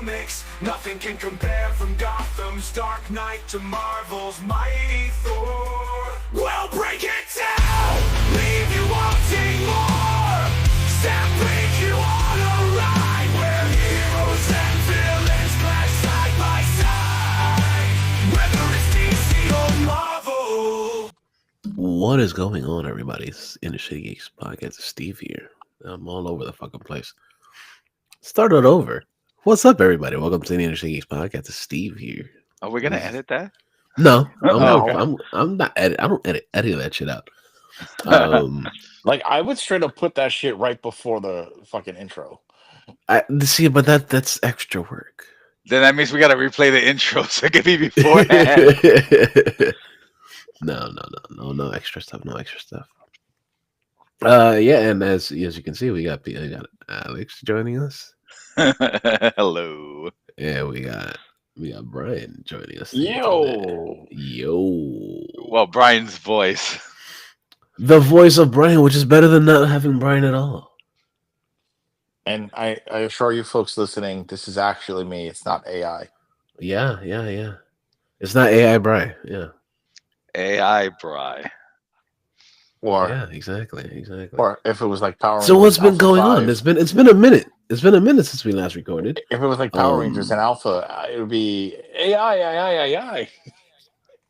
comics. Nothing can compare from Gotham's Dark Knight to Marvel's mighty Thor. We'll break it down, leave you wanting more. Separate you on a ride where heroes and villains clash side by side. Whether it's DC or Marvel. What is going on, everybody? It's InnerCityGeeks podcast. It's Steve here. I'm all over the fucking place. Start it over. What's up, everybody? Welcome to the InnerCityGeeks podcast. It's Steve here. Are we gonna edit that? No, No. I'm not edit. I don't edit any of that shit out. Like I would straight up put that shit right before the fucking intro. See, but that's extra work. Then that means we gotta replay the intro so it could be beforehand. No extra stuff. No extra stuff. Yeah, and as you can see, we got Alex joining us. Hello. Yeah, we got Brian joining us. Yo. Well, Brian's voice. The voice of Brian, which is better than not having Brian at all. And I assure you folks listening, this is actually me. It's not AI. Yeah. It's not AI Brian. Yeah. AI Bry. Or Yeah, exactly. or if it was like Power Rangers. So what's been Alpha going 5, on? It's been a minute. It's been a minute since we last recorded. If it was like Power Rangers and Alpha, it would be AI.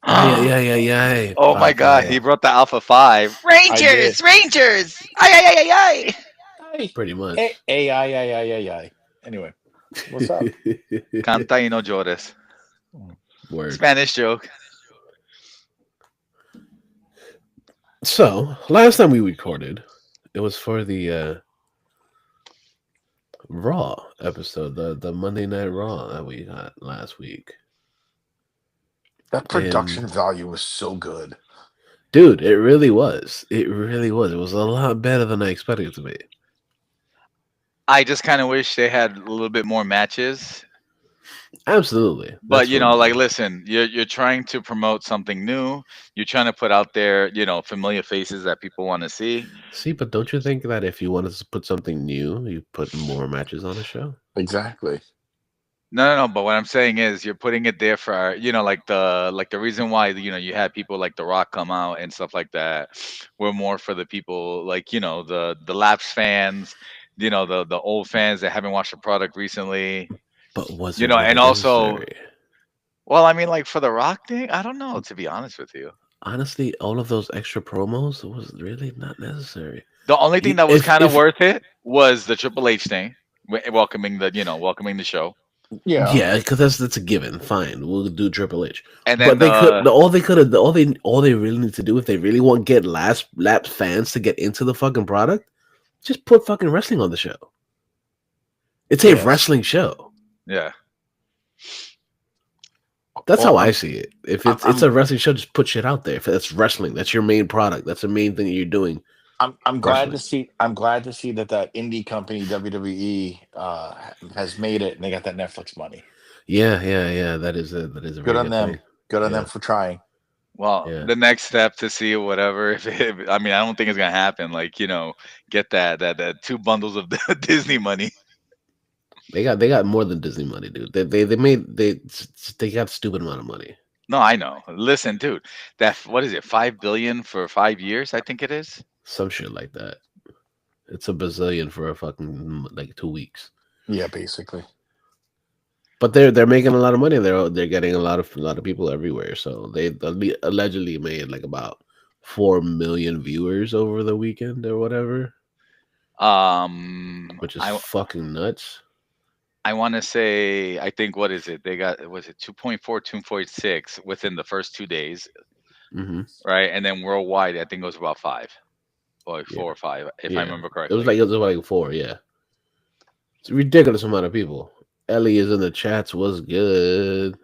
Yeah. Oh my god, he brought the Alpha 5. Rangers! Ay! Pretty much. AI. Anyway, what's up? Canta y no llores. Word. Spanish joke. So last time we recorded, it was for the Raw episode, the Monday Night Raw that we got last week. That production value was so good. Dude, it really was. It was a lot better than I expected it to be. I just kind of wish they had a little bit more matches. Absolutely. But That's you what know, it like, is. listen, you're trying to promote something new. You're trying to put out there, familiar faces that people want to see. See, but don't you think that if you wanted to put something new, you put more matches on the show? Exactly. No. But what I'm saying is, you're putting it there for, like the reason why, you had people like The Rock come out and stuff like that, were more for the people like, the lapsed fans, the old fans that haven't watched the product recently. But was And really also, necessary? well, I mean, like for the Rock thing, I don't know, to be honest with you. Honestly, all of those extra promos was really not necessary. The only thing that was kind of If- worth it was the Triple H thing, welcoming the show. Yeah. because that's a given. Fine, we'll do Triple H. And then But all they really need to do if they really want to get lapsed fans to get into the fucking product, just put fucking wrestling on the show. It's a Yes. wrestling show. yeah. That's Well, how I see it. If it's a wrestling show, just put shit out there. If that's wrestling, that's your main product. That's the main thing that you're doing. I'm glad to see. I'm glad to see that indie company WWE has made it, and they got that Netflix money. Yeah. That is a Good very on them. thing. Good on Yeah. them for trying. Well, Yeah. the next step to see whatever. I mean, I don't think it's gonna happen. Like, get that 2 bundles of Disney money. They got more than Disney money, dude. They got stupid amount of money. No, I know. Listen, dude, what is it? 5 billion for 5 years? I think it is. Some shit like that. It's a bazillion for a fucking like 2 weeks. Yeah, basically. But they're making a lot of money. They're getting a lot of people everywhere. So they allegedly made like about 4 million viewers over the weekend or whatever, which is fucking nuts. I want to say, I think, what is it? They got, was it 2.4, 2.6 within the first 2 days, Mm-hmm. right? And then worldwide, I think it was about 5, or like Yeah. 4 or 5, if Yeah. I remember It correctly. was like 4, yeah. It's a ridiculous amount of people. Ellie is in the chats. Was good.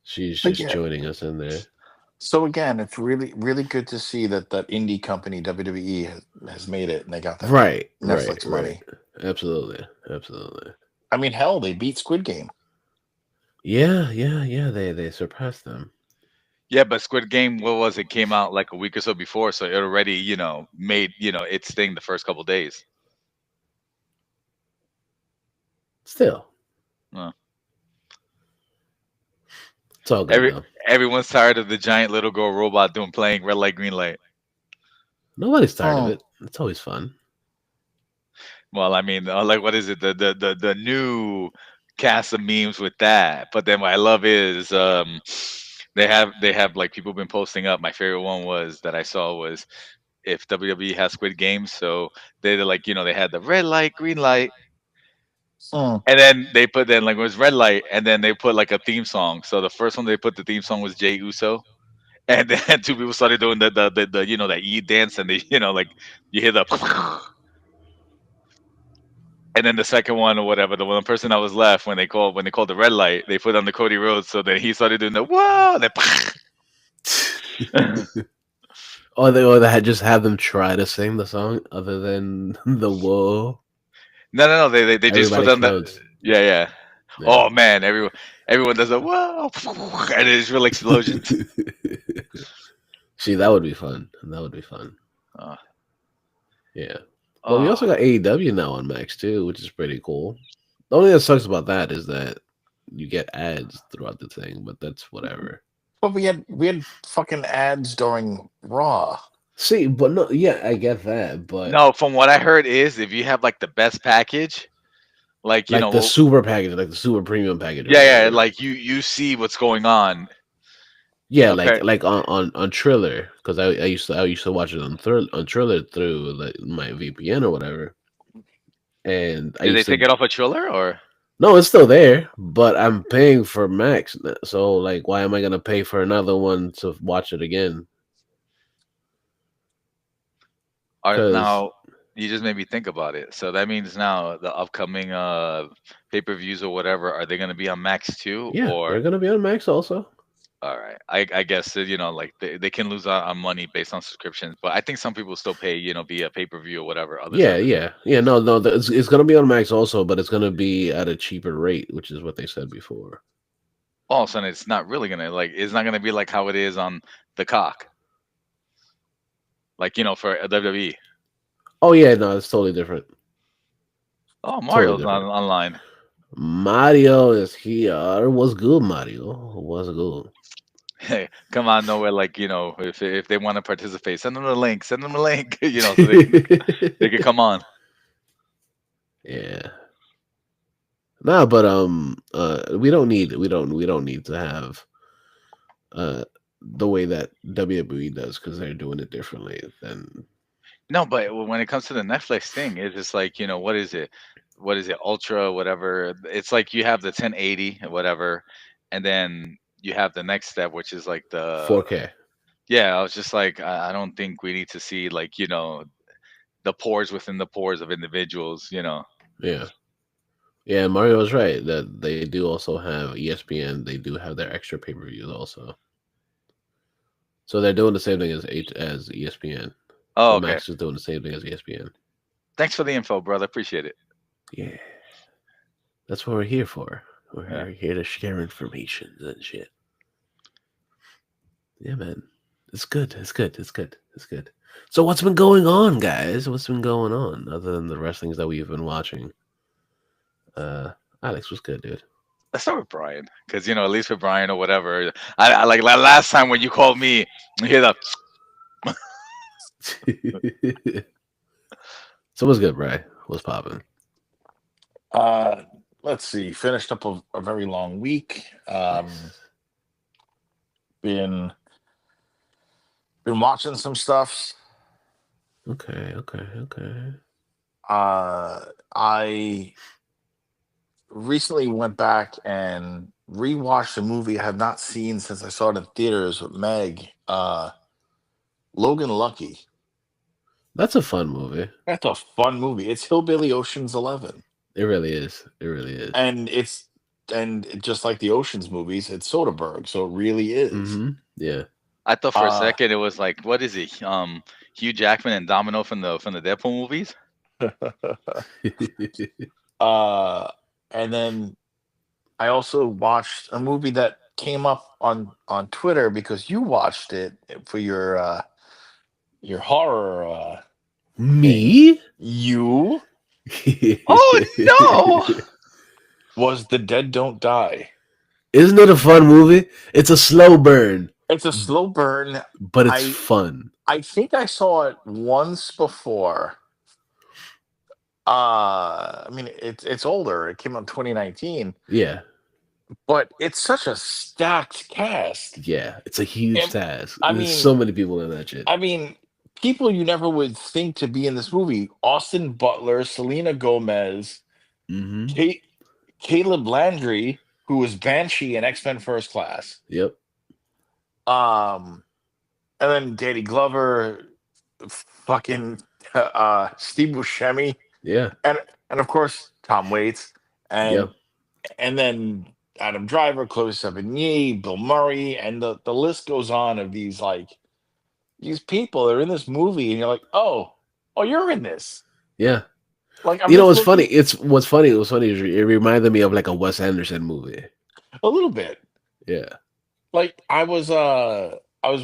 She's just Yeah. joining us in there. So again, it's really, really good to see that indie company WWE has made it, and they got that Right. Netflix money. Absolutely. I mean, hell, they beat Squid Game. Yeah. They surpassed them. Yeah, but Squid Game, what was it? Came out like a week or so before, so it already, made, its thing the first couple days. Still, Uh, it's all good though. Everyone's tired of the giant little girl robot playing red light, green light. Nobody's tired of Oh. it. It's always fun. Well, I mean, like what is it? The new cast of memes with that. But then what I love is they have like people been posting up. My favorite one was that I saw was if WWE has Squid Games, so they're like they had the red light, green light, Mm. and then they put then like it was red light, and then they put like a theme song. So the first one they put the theme song was Jay Uso. And then two people started doing the that E dance, and they like you hear the and then the second one or whatever, the one person that was left when they called the red light, they put on the Cody Rhodes, so then he started doing the whoa, Or they had just have them try to sing the song other than the whoa. no, they just put Everybody on that. explodes. Yeah. Yeah. Oh man, everyone does a whoa, and it's real explosions. See, that would be fun. That would be fun. Uh, Yeah. Well, we also oh. got AEW now on Max too, which is pretty cool. The only thing that sucks about that is that you get ads throughout the thing, but that's whatever. But we had fucking ads during Raw. See, but no, yeah, I get that, but No, from what I heard is if you have like the best package, like like the super package, like the super premium package. or yeah, whatever. like you see what's going on. Yeah, Okay. like on Triller, because I used to watch it on Triller through like my VPN or whatever, and I Did they used take to. it off a Triller or? No, it's still there, but I'm paying for Max, so like, why am I gonna pay for another one to watch it again? Because Now you just made me think about it. So that means now the upcoming pay-per-views or whatever, are they going to be on Max too? yeah, Or they're gonna be on Max also. all right, I guess that, like they can lose on money based on subscriptions, but I think some people still pay via pay-per-view or whatever other Yeah, services. yeah. No, it's gonna be on Max also, but it's gonna be at a cheaper rate, which is what they said before. All of a sudden, it's not really gonna it's not gonna be like how it is on the cock, like for WWE. Oh yeah, no, it's totally different. Oh, Totally Mario's different. online. Mario is here. What's good, Mario? What's good? Hey, come on, nowhere like if they want to participate, send them the link. Send them a link, so they can come on. Yeah. No, but we don't need to have the way that WWE does because they're doing it differently than No, but when it comes to the Netflix thing, it's just like what is it? What is it? Ultra, whatever. It's like you have the 1080, whatever, and then you have the next step, which is like the 4K. yeah. I was just like, I don't think we need to see like the pores within the pores of individuals. Yeah. Yeah, Mario was right that they do also have ESPN. They do have their extra pay-per-views also. So they're doing the same thing as ESPN. Oh, So okay. Max is doing the same thing as ESPN. Thanks for the info, brother. Appreciate it. Yeah. That's what we're here for. We're Yeah. here to share information and shit. Yeah, man. It's good. It's good. It's good. It's good. So what's been going on, guys? What's been going on other than the wrestlings that we've been watching? Alex, what's good, dude? Let's start with Brian, because at least with Brian or whatever, I like last time when you called me, you hear the So what's good, Bry? What's popping? Let's see. Finished up a very long week. Been watching some stuff. Okay. I recently went back and rewatched a movie I have not seen since I saw it in theaters with Meg. Logan Lucky. That's a fun movie. That's a fun movie. It's Hillbilly Ocean's 11. It really is. It really is. And just like the Ocean's movies, it's Soderbergh, so it really is. Mm-hmm. Yeah. I thought for a second it was like, what is it? Hugh Jackman and Domino from the Deadpool movies. And then I also watched a movie that came up on Twitter because you watched it for your horror. Me? You? Oh no! was The Dead Don't Die. Isn't it a fun movie? It's a slow burn, It's a slow burn. but it's I fun. I think I saw it once before. I mean, it's older. It came out in 2019, Yeah, but it's such a stacked cast. yeah. It's a huge And task. I There's mean, so many people in that shit. I mean, people you never would think to be in this movie: Austin Butler, Selena Gomez, Mm-hmm. Kate, Caleb Landry, who was Banshee in X-Men First Class. Yep. And then Danny Glover, fucking Steve Buscemi, Yeah. and of course Tom Waits, and Yep. and then Adam Driver, Chloe Sevigny, Bill Murray, and the list goes on of these people that are in this movie, and you're like, oh, you're in this. Yeah. Like, I'm You know, just it's funny. looking What's funny. It was funny. It reminded me of like a Wes Anderson movie. a little bit. Yeah. Like I was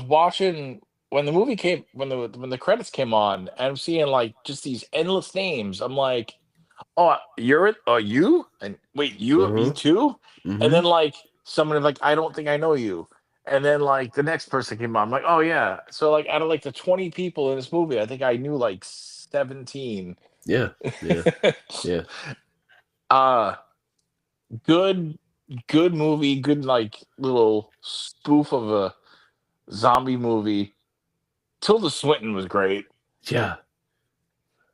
watching when the movie came when the credits came on, and I'm seeing like just these endless names. I'm like, oh, you're it? Oh, you? And wait, you Mm-hmm. too? And Mm-hmm. then like someone like, I don't think I know you. And then like the next person came on. I'm like, oh yeah. So like out of like the 20 people in this movie, I think I knew like 17. Yeah. Yeah. Yeah. uh good movie, good like little spoof of a zombie movie. Tilda Swinton was great. Yeah.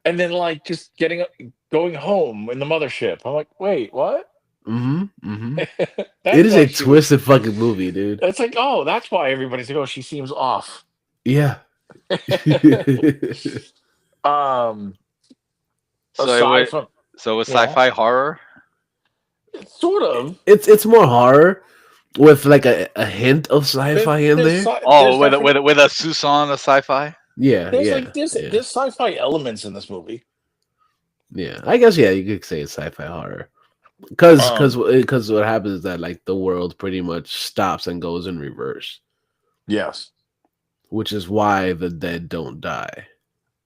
And then like just going home in the mothership. I'm like, wait, what? Mm-hmm. Mm-hmm. That's It is why a she was. twisted fucking movie, dude. It's like, oh, that's why everybody's like, oh, she seems off. Yeah. um, So aside from so it's yeah, sci-fi horror. sort of. it's more horror with like a hint of sci-fi in There's, there. Oh, there's definitely with a Susan of sci-fi. Yeah. there's Yeah. like there's Yeah. there's sci-fi elements in this movie. Yeah. I guess you could say it's sci-fi horror. Because Um, what happens is that like the world pretty much stops and goes in reverse, yes, which is why the dead don't die.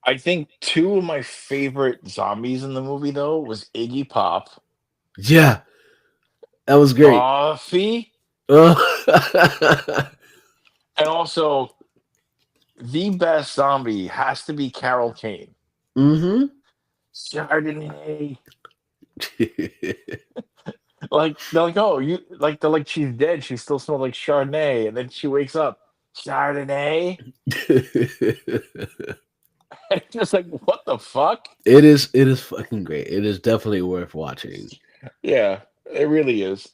I think two of my favorite zombies in the movie though was Iggy Pop, Yeah, that was great. Buffy, Uh, and also the best zombie has to be Carol Kane. mm-hmm. Chardonnay. Like they're like, oh, they're like she's dead. She still smells like Chardonnay, and then she wakes up, Chardonnay. And it's just like, what the fuck? It is fucking great. It is definitely worth watching. Yeah, it really is.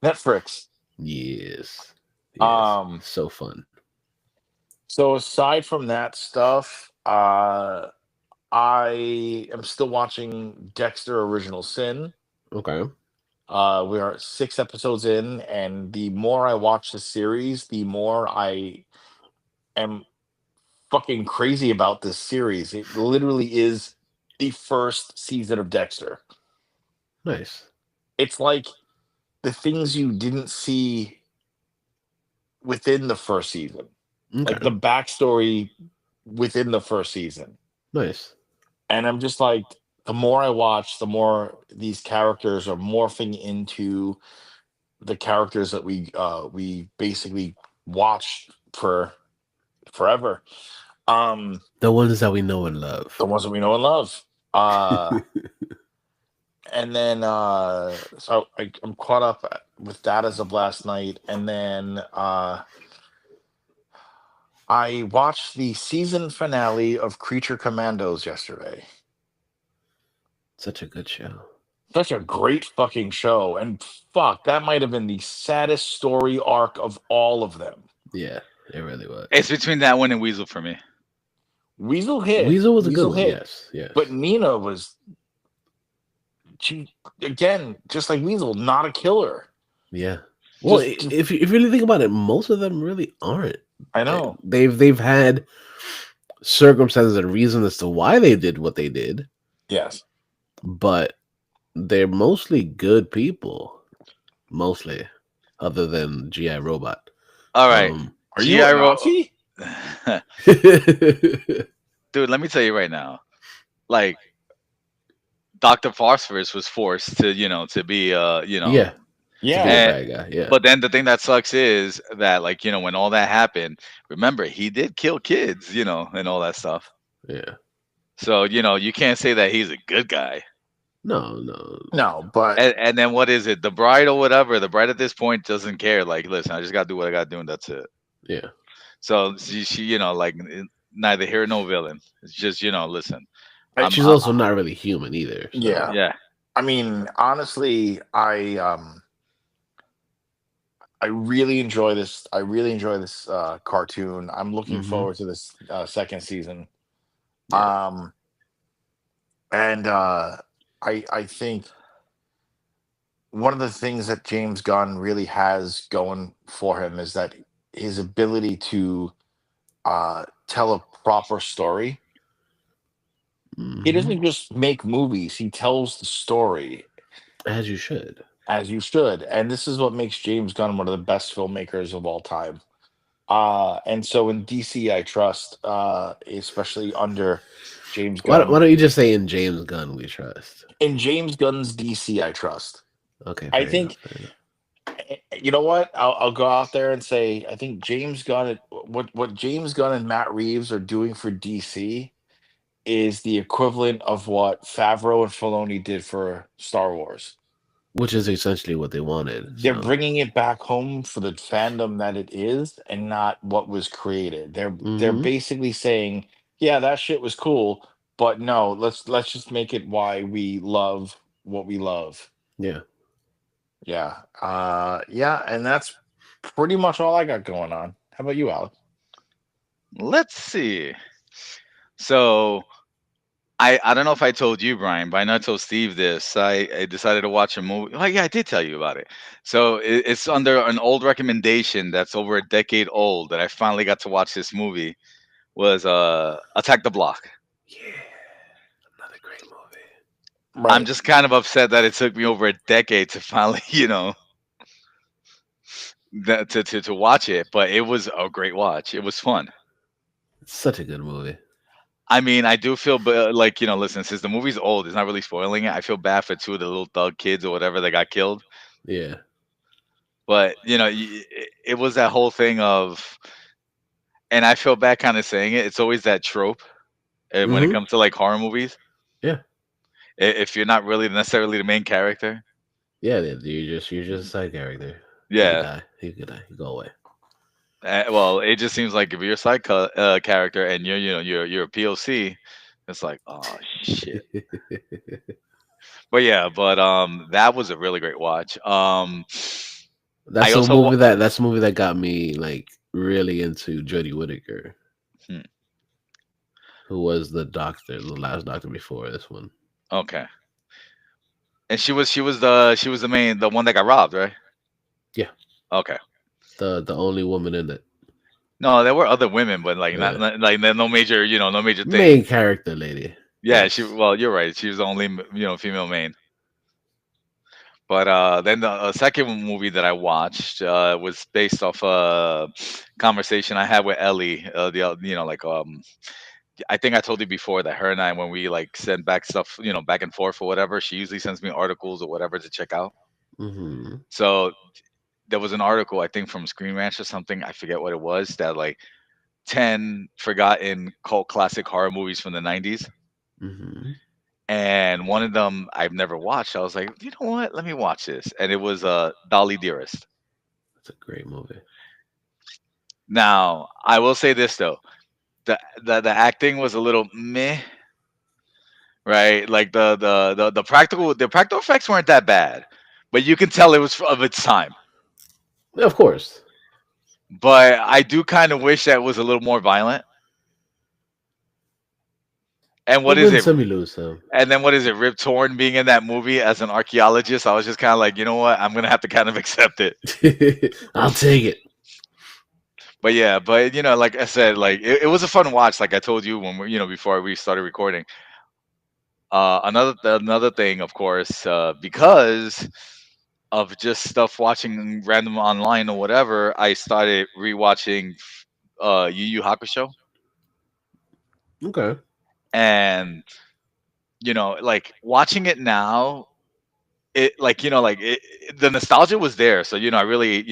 Netflix. Yes. So fun. So aside from that stuff, I am still watching Dexter Original Sin. Okay. We are 6 episodes in, and the more I watch the series, the more I am fucking crazy about this series. It literally is the first season of Dexter. Nice. It's like the things you didn't see within the first season, Okay. like the backstory within the first season. Nice. And I'm just like, the more I watch, the more these characters are morphing into the characters that we basically watched for forever. The ones that we know and love. The ones that we know and love. And then so I'm caught up with that as of last night, and then I watched the season finale of Creature Commandos yesterday. Such a good show. Such a great fucking show, and fuck, that might have been the saddest story arc of all of them. Yeah, it really was. It's between that one and Weasel for me. Weasel hit. Weasel was a good one. hit. Yes, yes. But Nina was, she again, just like Weasel, not a killer. Yeah. Well, Just- if you really think about it, most of them really aren't. I know. They've had circumstances and reasons as to why they did what they did, Yes. but they're mostly good people. Mostly, other than GI Robot. All right, Are you G.I. a Ro- Nazi? dude. Let me tell you right now, like Dr. Phosphorus was forced to, to be, Yeah, to be a Yeah. and bad guy. Yeah, but then the thing that sucks is that, like, when all that happened, remember he did kill kids, and all that stuff. yeah. So, you can't say that he's a good guy. No, no. No, but And then what is it? The bride or whatever. The bride at this point doesn't care. Like, listen, I just gotta do what I gotta do, and that's it. Yeah, So she like neither here nor villain. It's just listen, I, I'm she's also not really human either. So yeah. yeah. I mean, honestly, I really enjoy this. I really enjoy this cartoon. I'm looking hmm forward to this second season. yeah. Um, and I think one of the things that James Gunn really has going for him is that his ability to tell a proper story. He hmm doesn't just make movies; he tells the story As you should. as you should, and this is what makes James Gunn one of the best filmmakers of all time. And so in DC, I trust, especially under James Why Gunn. don't you just say in James Gunn we trust? In James Gunn's DC, I trust. Okay, I fair enough. think, Fair enough. you know what? I'll go out there and say I think James Gunn, what James Gunn and Matt Reeves are doing for DC is the equivalent of what Favreau and Filoni did for Star Wars. Which is essentially what they wanted. They're So, bringing it back home for the fandom that it is and not what was created. They're hmm basically saying, yeah, that shit was cool, but no, let's just make it why we love what we love. yeah, Yeah. Yeah, and that's pretty much all I got going on. How about you, Alex? Let's see. So I don't know if I told you, Brian, but I know I told Steve this. I decided to watch a movie. Oh yeah, I did tell you about it. So it's under an old recommendation that's over a decade old that I finally got to watch this movie. Was Attack the Block. yeah. Another great movie. I'm Right. just kind of upset that it took me over a decade to finally, to watch it, but it was a great watch. It was fun. It's such a good movie. I mean, I do feel like, listen, since the movie's old, it's not really spoiling it. I feel bad for two of the little thug kids or whatever that got killed. Yeah. But, it was that whole thing of, and I feel bad kind of saying it. It's always that trope when it hmm comes to like horror movies. Yeah. If you're not really necessarily the main character. Yeah. You're just a side character. You could Yeah. die. You could die. You go away. Well, it just seems like if you're a side character and you're, you're a POC, it's like, oh shit. But yeah, that was a really great watch. I also That's a movie that got me like really into Jodie Whittaker, hmm, who was the doctor, the last doctor before this one. okay, and she was the main, the one that got robbed, right? Yeah. Okay. The only woman in it. No, there were other women, but like Yeah. like no major, no major thing. Main character lady. Yeah, Yes. well, you're right. She was the only female main. But then the second movie that I watched was based off a conversation I had with Ellie. Like I think I told you before that her and I, when we like send back stuff, back and forth or whatever, she usually sends me articles or whatever to check out. hmm So there was an article I think from Screen Rant or something. I forget what it was, that like 10 forgotten cult classic horror movies from the 90s. hmm And one of them I've never watched. I was like, you know what? Let me watch this. And it was Dolly Dearest. That's a great movie. Now, I will say this though. The acting was a little meh, right? Like the practical effects weren't that bad. But you can tell it was of its time. Of course. But I do kind of wish that it was a little more violent. And You what is win it? some, you lose some. And then what is it? Rip Torn being in that movie as an archaeologist. I was just kind of like, you know what? I'm gonna have to kind of accept it. I'll take it. But yeah, but like I said, like it was a fun watch. Like I told you when we, before we started recording. Another thing, of course, because of just stuff watching random online or whatever, I started rewatching Yu Yu Hakusho, Okay. and like watching it now, it like like the nostalgia was there. So I really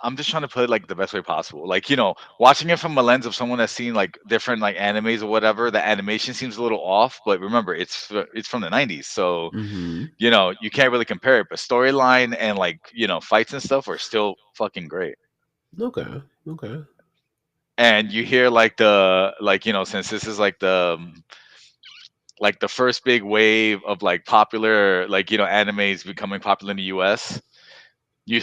I'm just trying to put it like the best way possible. Like, watching it from a lens of someone that's seen like different like animes or whatever, the animation seems a little off. But remember, it's from the '90s, so Mm-hmm. you can't really compare it. But storyline and like fights and stuff are still fucking great. Okay. Okay. And you hear like the like since this is like the first big wave of like popular like animes becoming popular in the U.S. You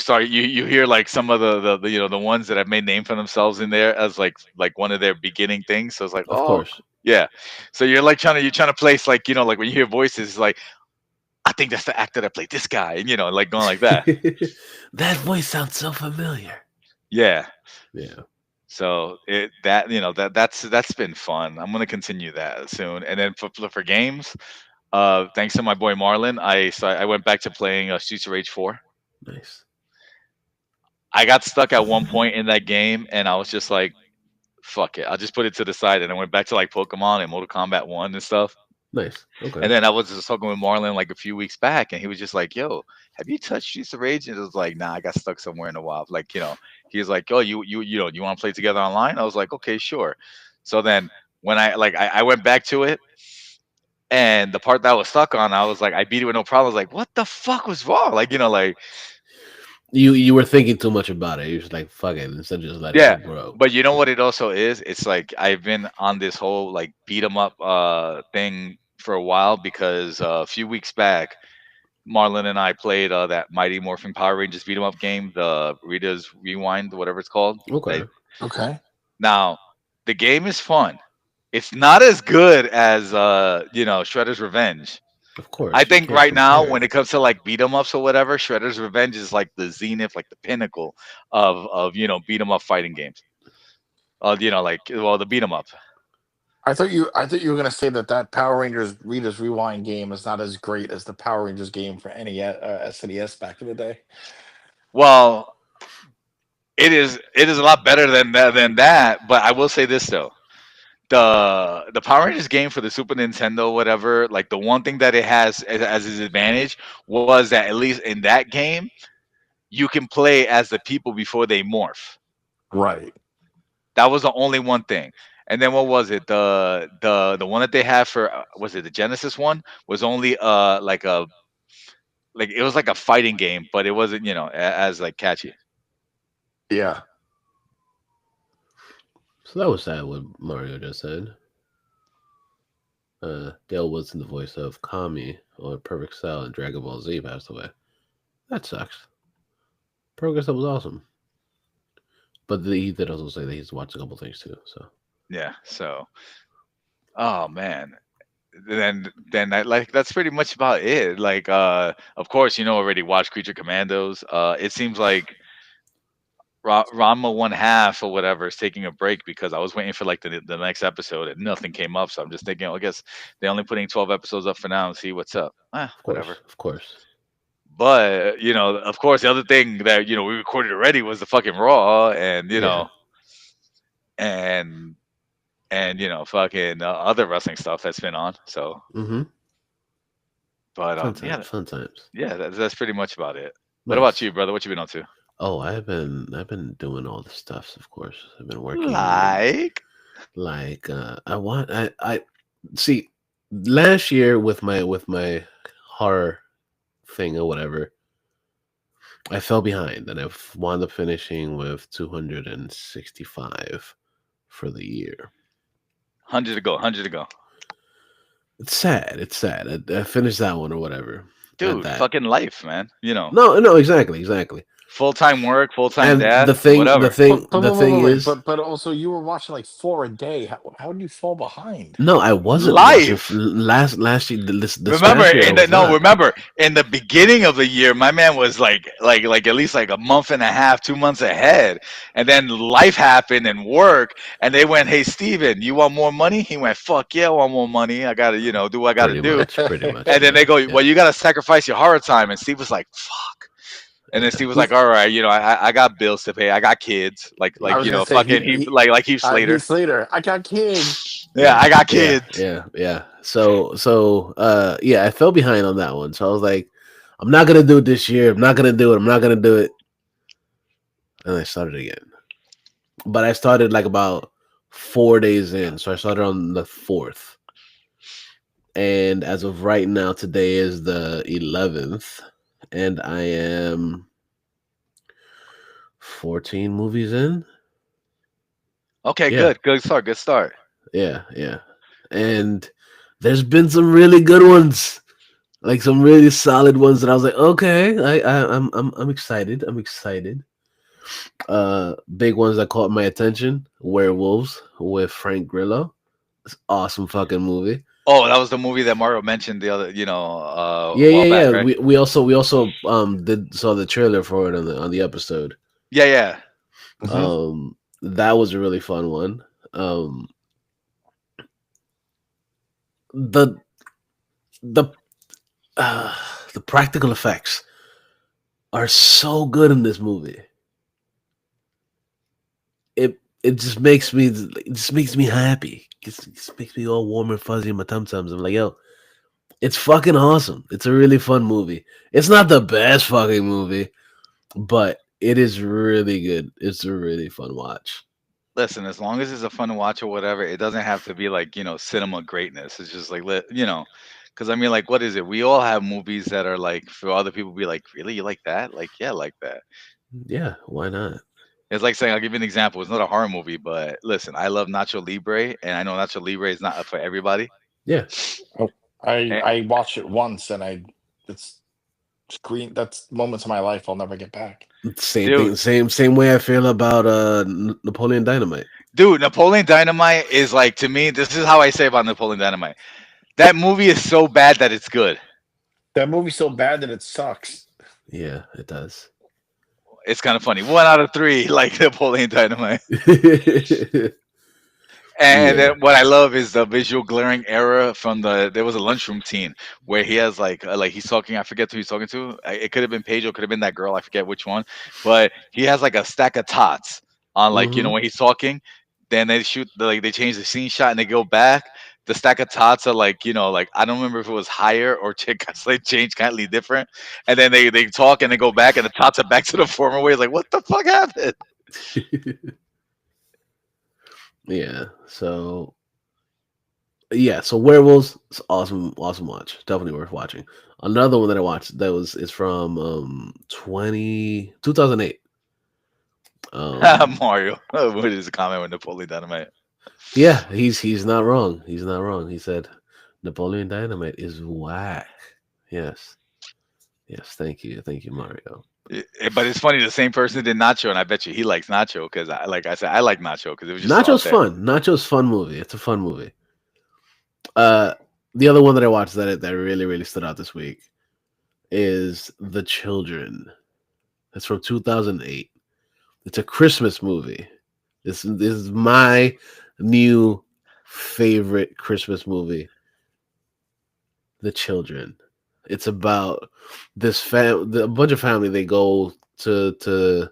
hear like some of the the ones that have made name for themselves in there as like one of their beginning things. So it's like, Of oh course. yeah. So you're trying to place like like when you hear voices, it's like I think that's the actor that played this guy, and like going like that. That voice sounds so familiar. Yeah. Yeah. So it that that's been fun. I'm gonna continue that soon. And then for games, thanks to my boy Marlon, I went back to playing Streets of Rage 4. Nice. I got stuck at one point in that game, and I was just like, fuck it. I'll just put it to the side. And I went back to like Pokemon and Mortal Kombat 1 and stuff. Nice. Okay. And then I was just talking with Marlon like a few weeks back, and he was just like, yo, have you touched Streets of Rage? And it was like, nah, I got stuck somewhere in the wild. Like, he was like, oh, you want to play together online? I was like, okay, sure. So then when I went back to it, and the part that I was stuck on, I was like, I beat it with no problem. I was like, what the fuck was wrong? Like, like, You were thinking too much about it. You're just like, fuck it, instead of just letting yeah. it grow. But you know what it also is? It's like I've been on this whole like beat 'em up thing for a while because a few weeks back, Marlon and I played that Mighty Morphin Power Rangers beat 'em up game, the Rita's Rewind, whatever it's called. Okay. Okay. Now, the game is fun. It's not as good as Shredder's Revenge. Of course. I You think can't right now, compare when it. it comes to like beat 'em ups or whatever, Shredder's Revenge is like the zenith, like the pinnacle of beat 'em up fighting games. Like the beat 'em up. I thought you were gonna say that Power Rangers Rita's Rewind game is not as great as the Power Rangers game for SNES back in the day. Well, it is a lot better than that. But I will say this though. The Power Rangers game for the Super Nintendo, whatever, like the one thing that it has as its advantage was that at least in that game, you can play as the people before they morph. Right. That was the only one thing. And then what was it? The one that they have for was it the Genesis one? Was only like it was like a fighting game, but it wasn't as like catchy. Yeah. So that was sad what Mario just said. Dale Woodson, the voice of Kami on Perfect Cell and Dragon Ball Z, passed away. That sucks. Progress that was awesome. But he did also say that he's watched a couple things too. So Yeah. So, oh man. Then like that's pretty much about it. Like of course already watched Creature Commandos. It seems like Ranma one half or whatever is taking a break because I was waiting for like the next episode and nothing came up. So I'm just thinking, I guess they're only putting 12 episodes up for now and see what's up. of Whatever. course, of course. But of course, the other thing that we recorded already was the fucking Raw, and Yeah. and fucking other wrestling stuff that's been on. So, Mm-hmm. but Fun yeah, times, fun times. yeah, that's pretty much about it. What Nice. about you, brother? What you been up to? Oh, I've been doing all the stuffs, of course. I've been working Like, I see last year with my horror thing or whatever, I fell behind and I've wound up finishing with 265 for the year. 100 to go, 100 to go. It's sad. It's sad. I finished that one or whatever. At Dude, that. fucking life, man. No, exactly. Full-time work, full-time And dad, the thing whatever. the thing Wait, is, but also you were watching like 4 a day. How did you fall behind? no, I wasn't watching Life. last year. This Remember past year, I was not. remember in the beginning of the year, my man was like at least like a month and a half, 2 months ahead, and then life happened and work, and they went, "Hey, Steven, you want more money?" He went, "Fuck yeah, I want more money. I gotta do what I gotta Pretty do." much. And then they go, Yeah. "Well, you gotta sacrifice your horror time," and Steve was like, "Fuck." And then Yeah. Steve was like, "All right, I got bills to pay. I got kids, I was gonna say, fucking he- like Heath Heath Slater." Slater. I got kids. Yeah, I got kids. Yeah. So yeah, I fell behind on that one. So I was like, I'm not gonna do it this year. I'm not gonna do it. And I started again. But I started like about 4 days in. So I started on the 4th. And as of right now, today is the 11th. And I am 14 movies in. Okay, Yeah. good start, good start. Yeah. And there's been some really good ones. Like some really solid ones that I was like, okay, I'm excited. I'm excited. Big ones that caught my attention: Werewolves with Frank Grillo. It's awesome fucking movie. Oh, that was the movie that Mario mentioned the other, Yeah, a while yeah, back, yeah. right? We also did saw the trailer for it on the episode. Yeah, yeah. That was a really fun one. The the uh, the practical effects are so good in this movie. It just makes me happy. It just makes me all warm and fuzzy in my tum tums. I'm like, yo, it's fucking awesome. It's a really fun movie. It's not the best fucking movie, but it is really good. It's a really fun watch. Listen, as long as it's a fun watch or whatever, it doesn't have to be like, cinema greatness. It's just like, because I mean, like, what is it? We all have movies that are like, for other people, be like, really, you like that? Like, yeah, I like that. Yeah, why not? It's like saying, I'll give you an example. It's not a horror movie, but listen, I love Nacho Libre, and I know Nacho Libre is not for everybody. Yeah, Oh, And, I watched it once, and it's screen. That's moments of my life I'll never get back. same dude, thing. Same way I feel about Napoleon Dynamite. dude, Napoleon Dynamite is like, to me, this is how I say about Napoleon Dynamite. That movie is so bad that it's good. That movie's so bad that it sucks. Yeah, it does. It's kind of funny. 1 out of 3 like Napoleon Dynamite. And Yeah. then what I love is the visual glaring error from there was a lunchroom scene where he has like he's talking, I forget who he's talking to. It could have been Paige or could have been that girl, I forget which one. But he has like a stack of tots on, like, Hmm. when he's talking. Then they shoot they change the scene shot and they go back. The stack of tots are like, like, I don't remember if it was higher or like changed kindly different. And then they talk and they go back and the tots are back to the former way. It's like, what the fuck happened? Yeah. So Werewolves, it's awesome, awesome watch. Definitely worth watching. Another one that I watched that is from 2008. Mario. What is the comment with Napoleon Dynamite? Yeah, he's not wrong. He's not wrong. He said Napoleon Dynamite is whack. Yes. Yes, thank you, Mario. But it's funny, the same person did Nacho, and I bet you he likes Nacho because, like I said, I like Nacho because it was just so out Nacho's there. fun. Nacho's fun movie. It's a fun movie. The other one that I watched that really really stood out this week is The Children. It's from 2008. It's a Christmas movie. This is my new favorite Christmas movie. The Children. It's about a bunch of family. They go to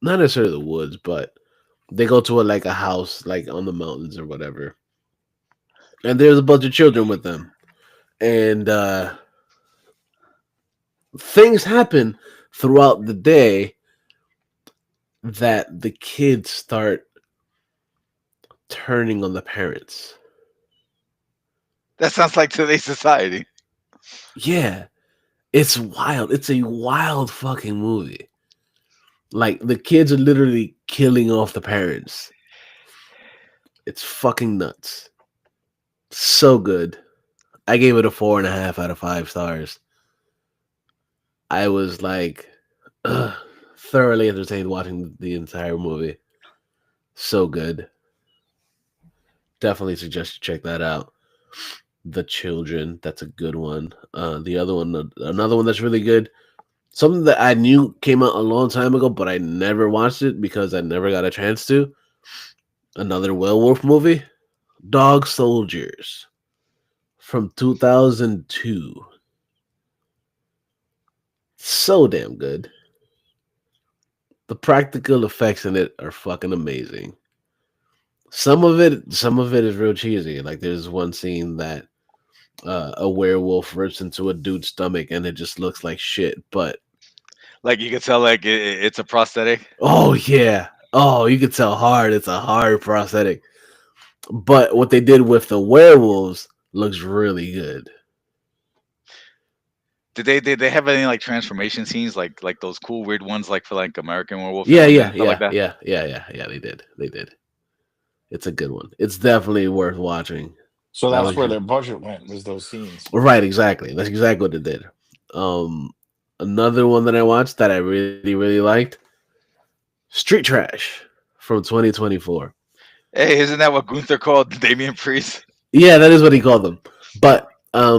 not necessarily the woods, but they go to a house like on the mountains or whatever. And there's a bunch of children with them, and things happen throughout the day that the kids start turning on the parents. That sounds like today's society. Yeah, it's wild. It's a wild fucking movie. Like the kids are literally killing off the parents. It's fucking nuts. So good. I gave it a 4.5 out of 5 stars. I was like thoroughly entertained watching the entire movie. So good. Definitely suggest you check that out. The Children, that's a good one. The other one, another one that's really good. Something that I knew came out a long time ago, but I never watched it because I never got a chance to. Another werewolf movie, Dog Soldiers, from 2002. So damn good. The practical effects in it are fucking amazing. Some of it is real cheesy. Like there's one scene that a werewolf rips into a dude's stomach and it just looks like shit. But Like you could tell, like it's a prosthetic. oh yeah, oh you can tell hard. It's a hard prosthetic. But what they did with the werewolves looks really good. Did they have any like transformation scenes like those cool weird ones like for like American Werewolf Yeah, film yeah, and stuff like yeah, that? yeah, yeah, yeah, yeah. They did. They did. It's a good one. It's definitely worth watching. So That that's was where their budget went, was those scenes. right. Exactly. That's exactly what it did. Um, Another one that I watched that I really really liked, Street Trash from 2024. Hey, isn't that what Gunther called Damien Priest? Yeah, that is what he called them. But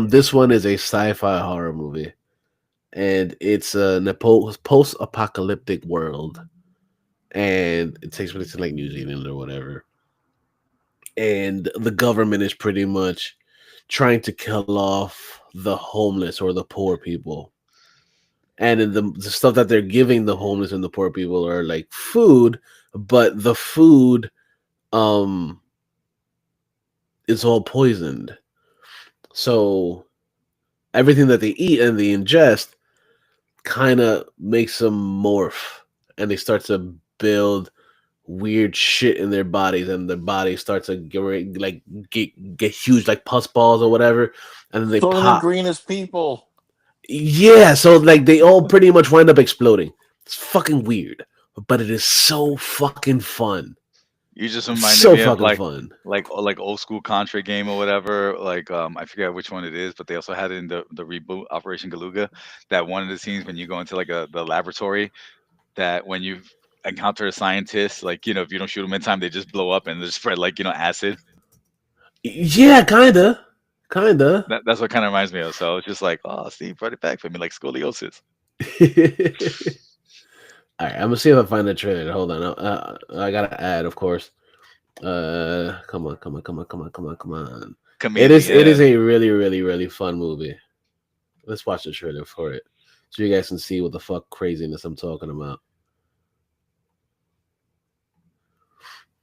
this one is a sci-fi horror movie, and it's a post-apocalyptic world, and it takes place in like New Zealand or whatever. And the government is pretty much trying to kill off the homeless or the poor people. And in the stuff that they're giving the homeless and the poor people are like food, but the food um is all poisoned. So everything that they eat and they ingest kind of makes them morph, and they start to build weird shit in their bodies, and their body starts to get huge like pus balls or whatever, and then they So the pop. greenest people. Yeah, so like they all pretty much wind up exploding. It's fucking weird, but it is so fucking fun. You just It's reminded so me of fucking fun. like old school Contra game or whatever. Like I forget which one it is, but they also had it in the reboot Operation Galuga. That one of the scenes when you go into like the laboratory, that when you encounter a scientist, like if you don't shoot them in time, they just blow up and they just spread like acid. Yeah, kinda. That's what kind of reminds me of. So it's just like, oh, Steve brought it back for me, like scoliosis. All right, I'm gonna see if I find the trailer. Hold on, I gotta add, of course. Come on, come on, come on, come on, come on, come on. It is Chameleon. a really, really, really fun movie. Let's watch the trailer for it, so you guys can see what the fuck craziness I'm talking about.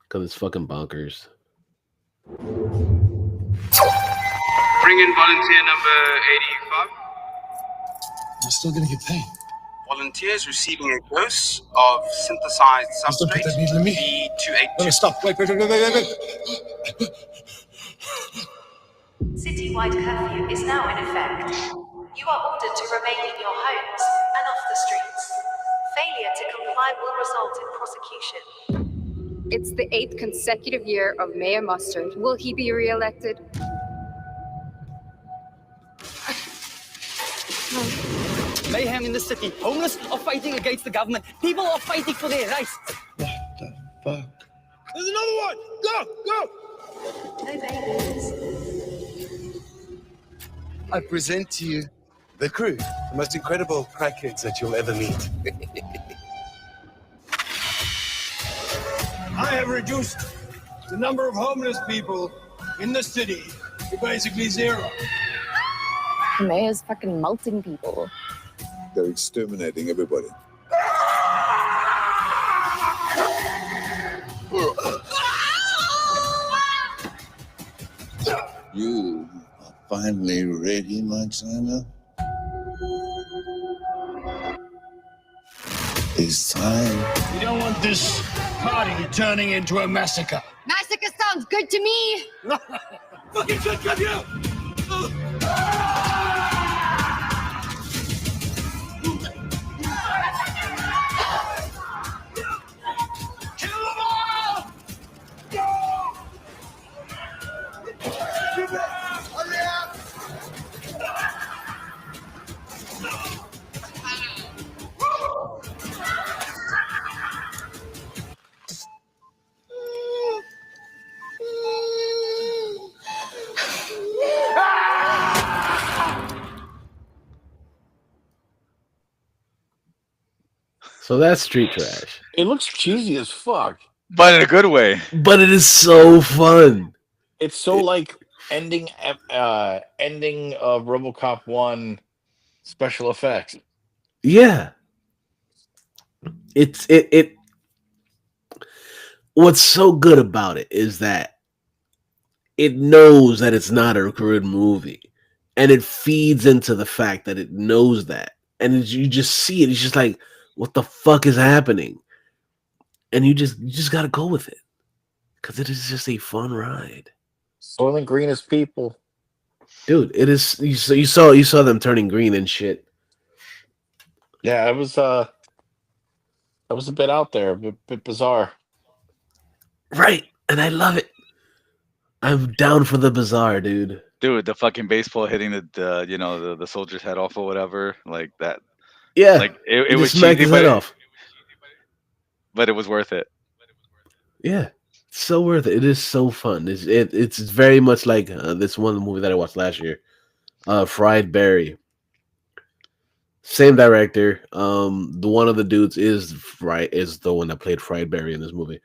Because it's fucking bonkers. Bring in volunteer number 85. I'm still gonna get paid. Volunteers receiving a dose of synthesized Just don't put substrate that needle in me. B282. No, stop. Wait. Citywide curfew is now in effect. You are ordered to remain in your homes and off the streets. Failure to comply will result in prosecution. It's the 8th consecutive year of Mayor Mustard. Will he be re-elected? Mayhem in the city. Homeless are fighting against the government. People are fighting for their rights. What the fuck? There's another one! Go! No babies. I present to you the crew, the most incredible crackheads that you'll ever meet. I have reduced the number of homeless people in the city to basically zero. The mayor's fucking melting people. They're exterminating everybody. You are finally ready, my China. It's time. We don't want this party turning into a massacre. Massacre sounds good to me! Fucking shit, cut you! Kill them all! So that's Street Trash, It looks cheesy as fuck. But in a good way. but it is so fun. It's so like ending of RoboCop 1 special effects. Yeah, it what's so good about it is that it knows that it's not a good movie, and it feeds into the fact that it knows that, and you just see it. It's just like, what the fuck is happening? And you just got to go with it because it is just a fun ride, Soylent Green is people. dude. It is. You saw them turning green and shit. Yeah, it was that was a bit out there, a bit bizarre. Right, and I love it. I'm down for the bizarre, dude. Dude, the fucking baseball hitting the soldier's head off or whatever, like that. Yeah, Like it he was just smacked cheesy, his head off. but it was worth it. Yeah, it's so worth it. It is so fun. It's very much like this one movie that I watched last year, Fried Berry. Same director. The one of the dudes is the one that played Fried Berry in this movie.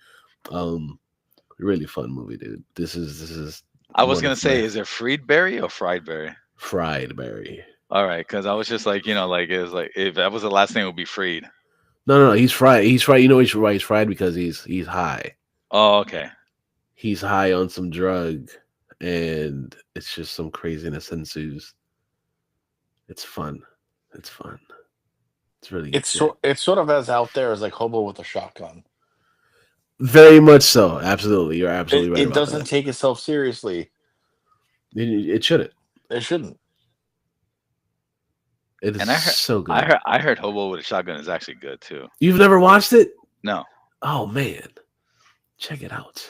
Really fun movie, dude. This is I was one gonna of say, my is it Fried Berry or Fried Berry? Fried Berry. All right, because I was just like, like it was like if that was the last name, it would be Freed. No, he's fried. He's fried. You know he's right. He's fried because he's high. Oh, okay. He's high on some drug, and it's just some craziness ensues. It's fun. It's fun. It's really It's good. it's sort of as out there as like Hobo with a Shotgun. Very much so. Absolutely, you're absolutely right It about doesn't that. take itself seriously. It shouldn't. It shouldn't. It is And so good. I heard Hobo with a Shotgun is actually good too. You've never watched it? No. Oh man, check it out.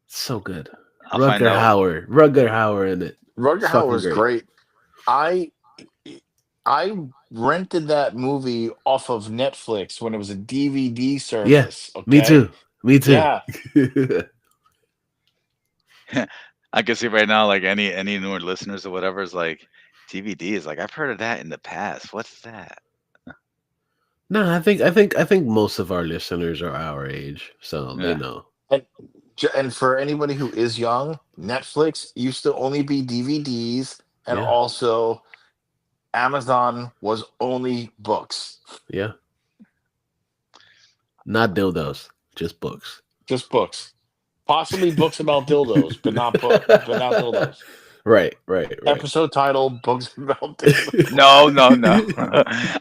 It's so good. I'll find out. Rutger Hauer in it. Rutger It's Hauer fucking was great. I rented that movie off of Netflix when it was a DVD service. Yeah, me too. Me too. Yeah. I can see right now, like any newer listeners or whatever is like DVD is like I've heard of that in the past. What's that? No, I think most of our listeners are our age, so they Yeah. know. And for anybody who is young, Netflix used to only be DVDs, and Yeah. also Amazon was only books. Yeah. Not dildos, just books. Just books. Possibly books about dildos, but not dildos. Right. Episode title: Books about dildos. No.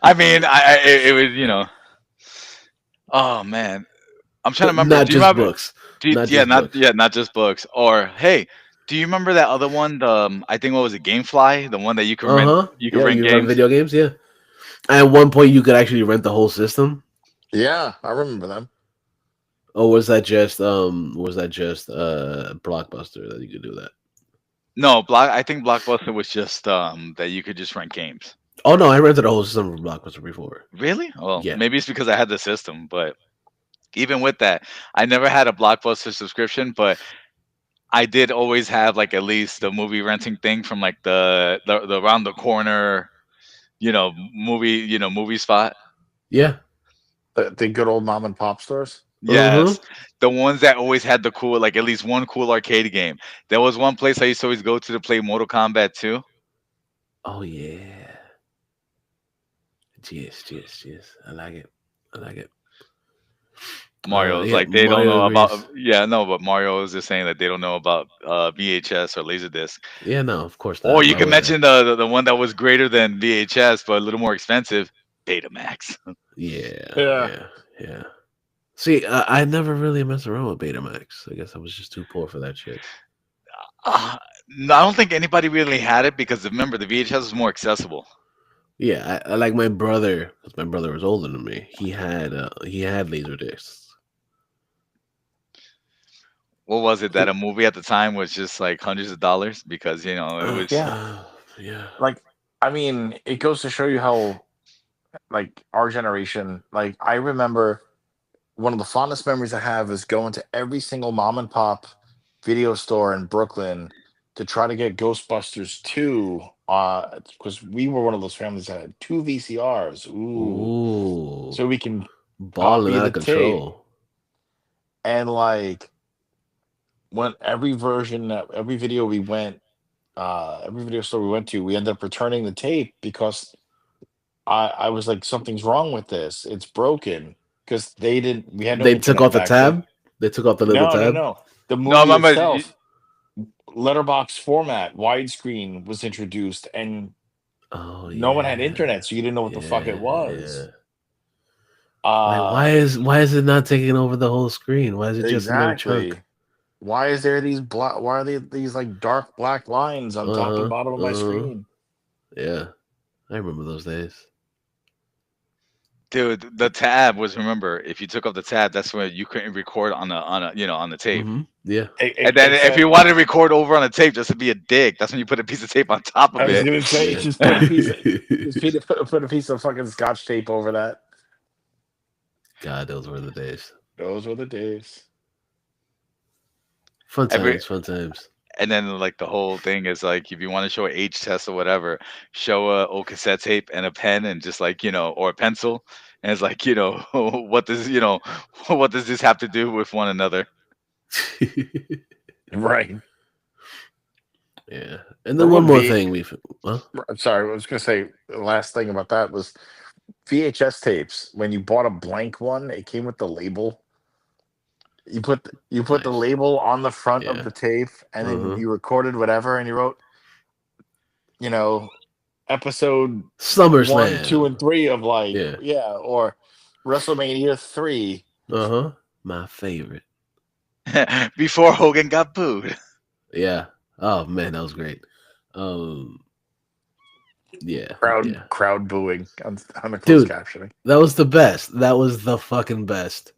I mean, it was. Oh man, I'm trying to remember. Not Do you just remember? books. Not Just books. Or hey, do you remember that other one? I think what was it, GameFly, the one that you could rent. You could rent you games. rent video games. Yeah. At one point, you could actually rent the whole system. Yeah, I remember them. Or was that just Blockbuster that you could do that? No, I think Blockbuster was just that you could just rent games. Oh no, I rented a whole system from Blockbuster before. Really? Well, Yeah. maybe it's because I had the system, but even with that, I never had a Blockbuster subscription, but I did always have like at least the movie renting thing from like the around the corner, movie spot. Yeah. The good old mom and pop stores. Yes. The ones that always had the cool, like at least one cool arcade game. There was one place I used to always go to play Mortal Kombat 2. Oh yeah. Yes. I like it. Mario's yeah, like they Mario don't know about agrees. but Mario is just saying that they don't know about VHS or Laserdisc. Yeah, no, of course not. Or you Why can would I? mention the one that was greater than VHS but a little more expensive, Betamax. Yeah. See, I never really messed around with Betamax. I guess I was just too poor for that shit. No, I don't think anybody really had it because remember the VHS was more accessible. Yeah, I like my brother, because my brother was older than me. He had laser discs. What was it that a movie at the time was just like hundreds of dollars because it was Yeah. Like, I mean, it goes to show you how, like, our generation. Like, I remember one of the fondest memories I have is going to every single mom and pop video store in Brooklyn to try to get Ghostbusters 2, because we were one of those families that had 2 VCRs. Ooh. So we can balling copy out of the tape. control. And like, when every video we went, every video store we went to, we ended up returning the tape because I was like, something's wrong with this. It's broken. because they didn't. We had no. They took internet off the back then. tab. They took off the little tab. No. The No, I movie remember. itself, letterbox format, widescreen was introduced, and no one had internet, so you didn't know what the fuck it was. Why is it not taking over the whole screen? Why is it just a little chunk? Why is there these black? Why are there these like dark black lines on top and bottom of my screen? Yeah, I remember those days. Dude, the tab was, remember, if you took off the tab, that's when you couldn't record on the tape. Yeah. And then if you wanted to record over on a tape just to be a dick, that's when you put a piece of tape on top of it. I was gonna say, just put a piece of fucking scotch tape over that. God, those were the days. Those were the days. Fun times. And then like the whole thing is like, if you want to show an H test or whatever, show a old cassette tape and a pen and just like, or a pencil. And it's like, what does this have to do with one another? Right. Yeah. And then one more thing I'm sorry, I was gonna say the last thing about that was VHS tapes. When you bought a blank one, it came with the label. You put the label on the front of the tape, and then you recorded whatever, and you wrote, episode SummerSlam 1, 2, and 3 of or WrestleMania 3. My favorite. Before Hogan got booed. Yeah. Oh man, that was great. Yeah. Crowd booing on the closed captioning. That was the best. That was the fucking best.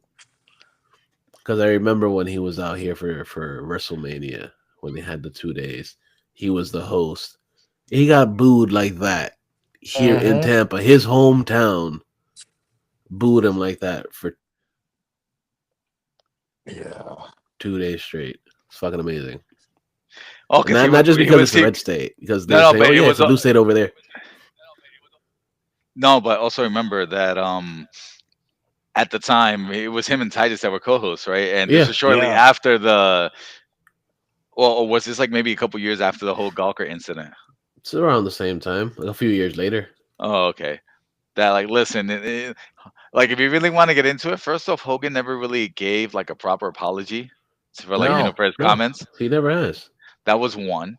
Because I remember when he was out here for WrestleMania, when they had the 2 days, he was the host. He got booed like that here in Tampa. His hometown booed him like that for 2 days straight. It's fucking amazing. Oh, not just because it's a red state, because they say, it's a blue state over there. No, but also remember that at the time it was him and Titus that were co-hosts, right? And this was shortly after or was this like maybe a couple years after the whole Gawker incident? It's around the same time, like a few years later. Oh, okay. That like, listen, like if you really want to get into it, first off, Hogan never really gave like a proper apology for like for his comments. He never has. That was one.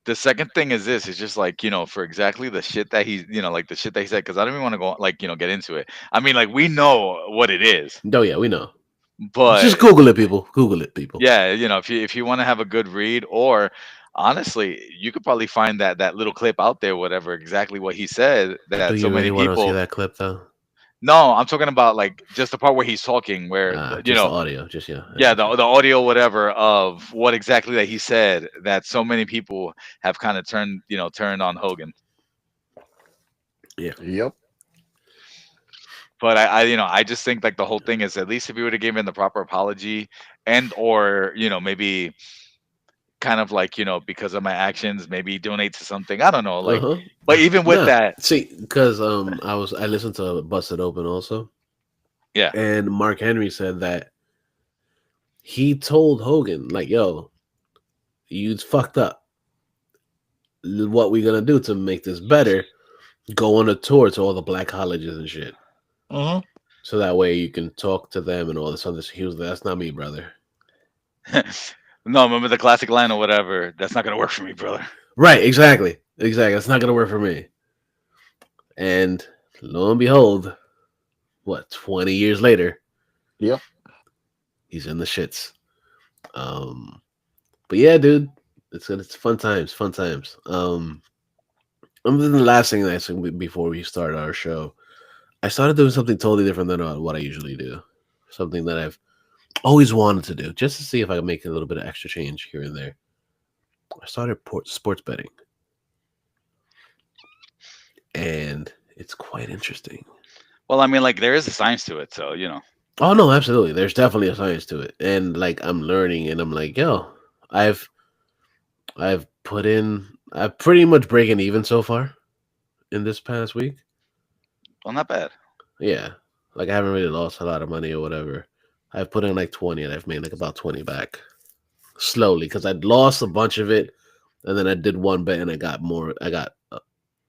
The second thing is this: it's just like for exactly the shit that he's like the shit that he said. Because I don't even want to go like get into it. I mean, like we know what it is. Oh yeah, we know. But just Google it, people. Google it, people. Yeah, if you want to have a good read, or honestly, you could probably find that little clip out there, whatever exactly what he said. That Do you so many really people want to see that clip though? No, I'm talking about like just the part where he's talking, where just the audio, the audio, whatever, of what exactly that he said. That so many people have kind of turned on Hogan. Yeah. Yep. But I just think like the whole thing is, at least if you would have given the proper apology or maybe kind of like because of my actions, maybe donate to something. I don't know, like. But even with that, see, because I listened to Busted Open also. Yeah. And Mark Henry said that he told Hogan, like, yo, you fucked up. What we gonna do to make this better? Go on a tour to all the black colleges and shit. So that way you can talk to them and all this other shit. He was like, that's not me, brother. No, remember the classic line or whatever. That's not gonna work for me, brother. Right, exactly. It's not gonna work for me. And lo and behold, 20 years later, he's in the shits. But yeah, dude, it's fun times. The last thing that I said before we start our show, I started doing something totally different than what I usually do. Something that I've always wanted to do, just to see if I can make a little bit of extra change here and there. I started sports betting. And it's quite interesting. Well, I mean, like there is a science to it, so Oh no, absolutely. There's definitely a science to it, and like I'm learning, and I'm like, yo, I've pretty much breaking even so far in this past week. Well, not bad. Yeah, like I haven't really lost a lot of money or whatever. I've put in like 20, and I've made like about 20 back slowly because I'd lost a bunch of it, and then I did one bet and I got more. I got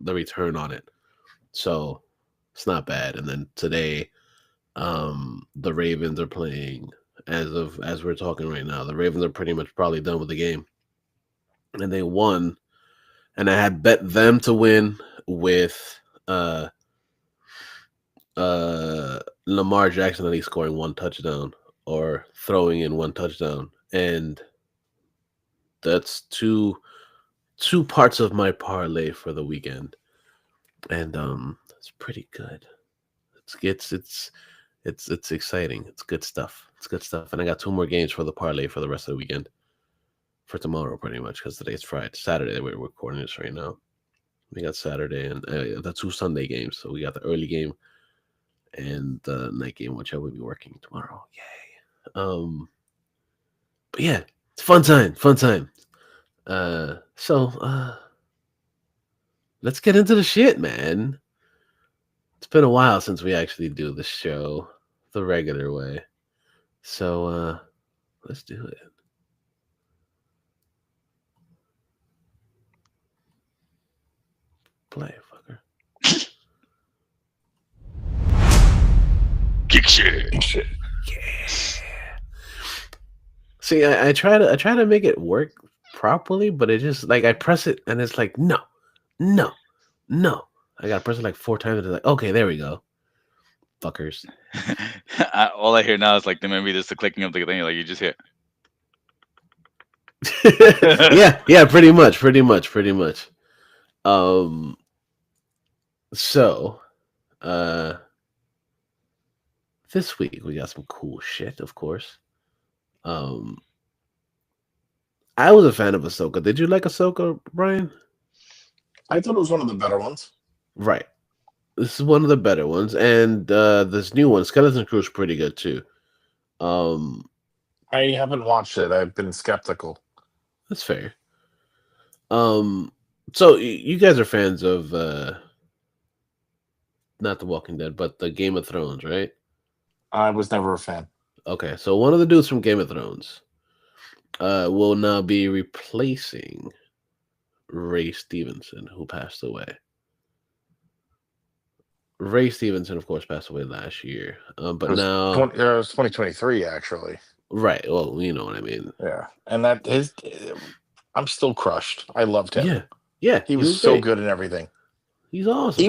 the return on it, so it's not bad. And then today The Ravens are playing as we're talking right now. The Ravens are pretty much probably done with the game, and they won. And I had bet them to win with Lamar Jackson at least scoring one touchdown or throwing in one touchdown, and that's two parts of my parlay for the weekend, and it's pretty good. It's exciting. It's good stuff. It's good stuff, and I got 2 more games for the parlay for the rest of the weekend, for tomorrow pretty much, because today's Saturday. We're recording this right now. We got Saturday and the 2 Sunday games. So we got the early game and the night game, which I will be working tomorrow. Yay! But yeah, it's fun time. So let's get into the shit, man. It's been a while since we actually do the show the regular way. So let's do it. Play, fucker. Geek shit. Yeah. See, I try to make it work properly, but it just like I press it and it's like no. I gotta press it like 4 times and it's like, okay, there we go. Fuckers. All I hear now is like maybe just the clicking of the thing, like you just hear. yeah, pretty much. So this week we got some cool shit, of course. I was a fan of Ahsoka. Did you like Ahsoka, Brian? I thought it was one of the better ones. Right. This is one of the better ones, and this new one, Skeleton Crew, is pretty good too. I haven't watched it. I've been skeptical. That's fair. So you guys are fans of not The Walking Dead, but the Game of Thrones, right? I was never a fan. Okay, so one of the dudes from Game of Thrones will now be replacing Ray Stevenson, who passed away. Ray Stevenson, of course, passed away last year, but it now it was 2023 actually. Right. Well, you know what I mean. Yeah, and I'm still crushed. I loved him. Yeah. He was so good in everything. He's awesome.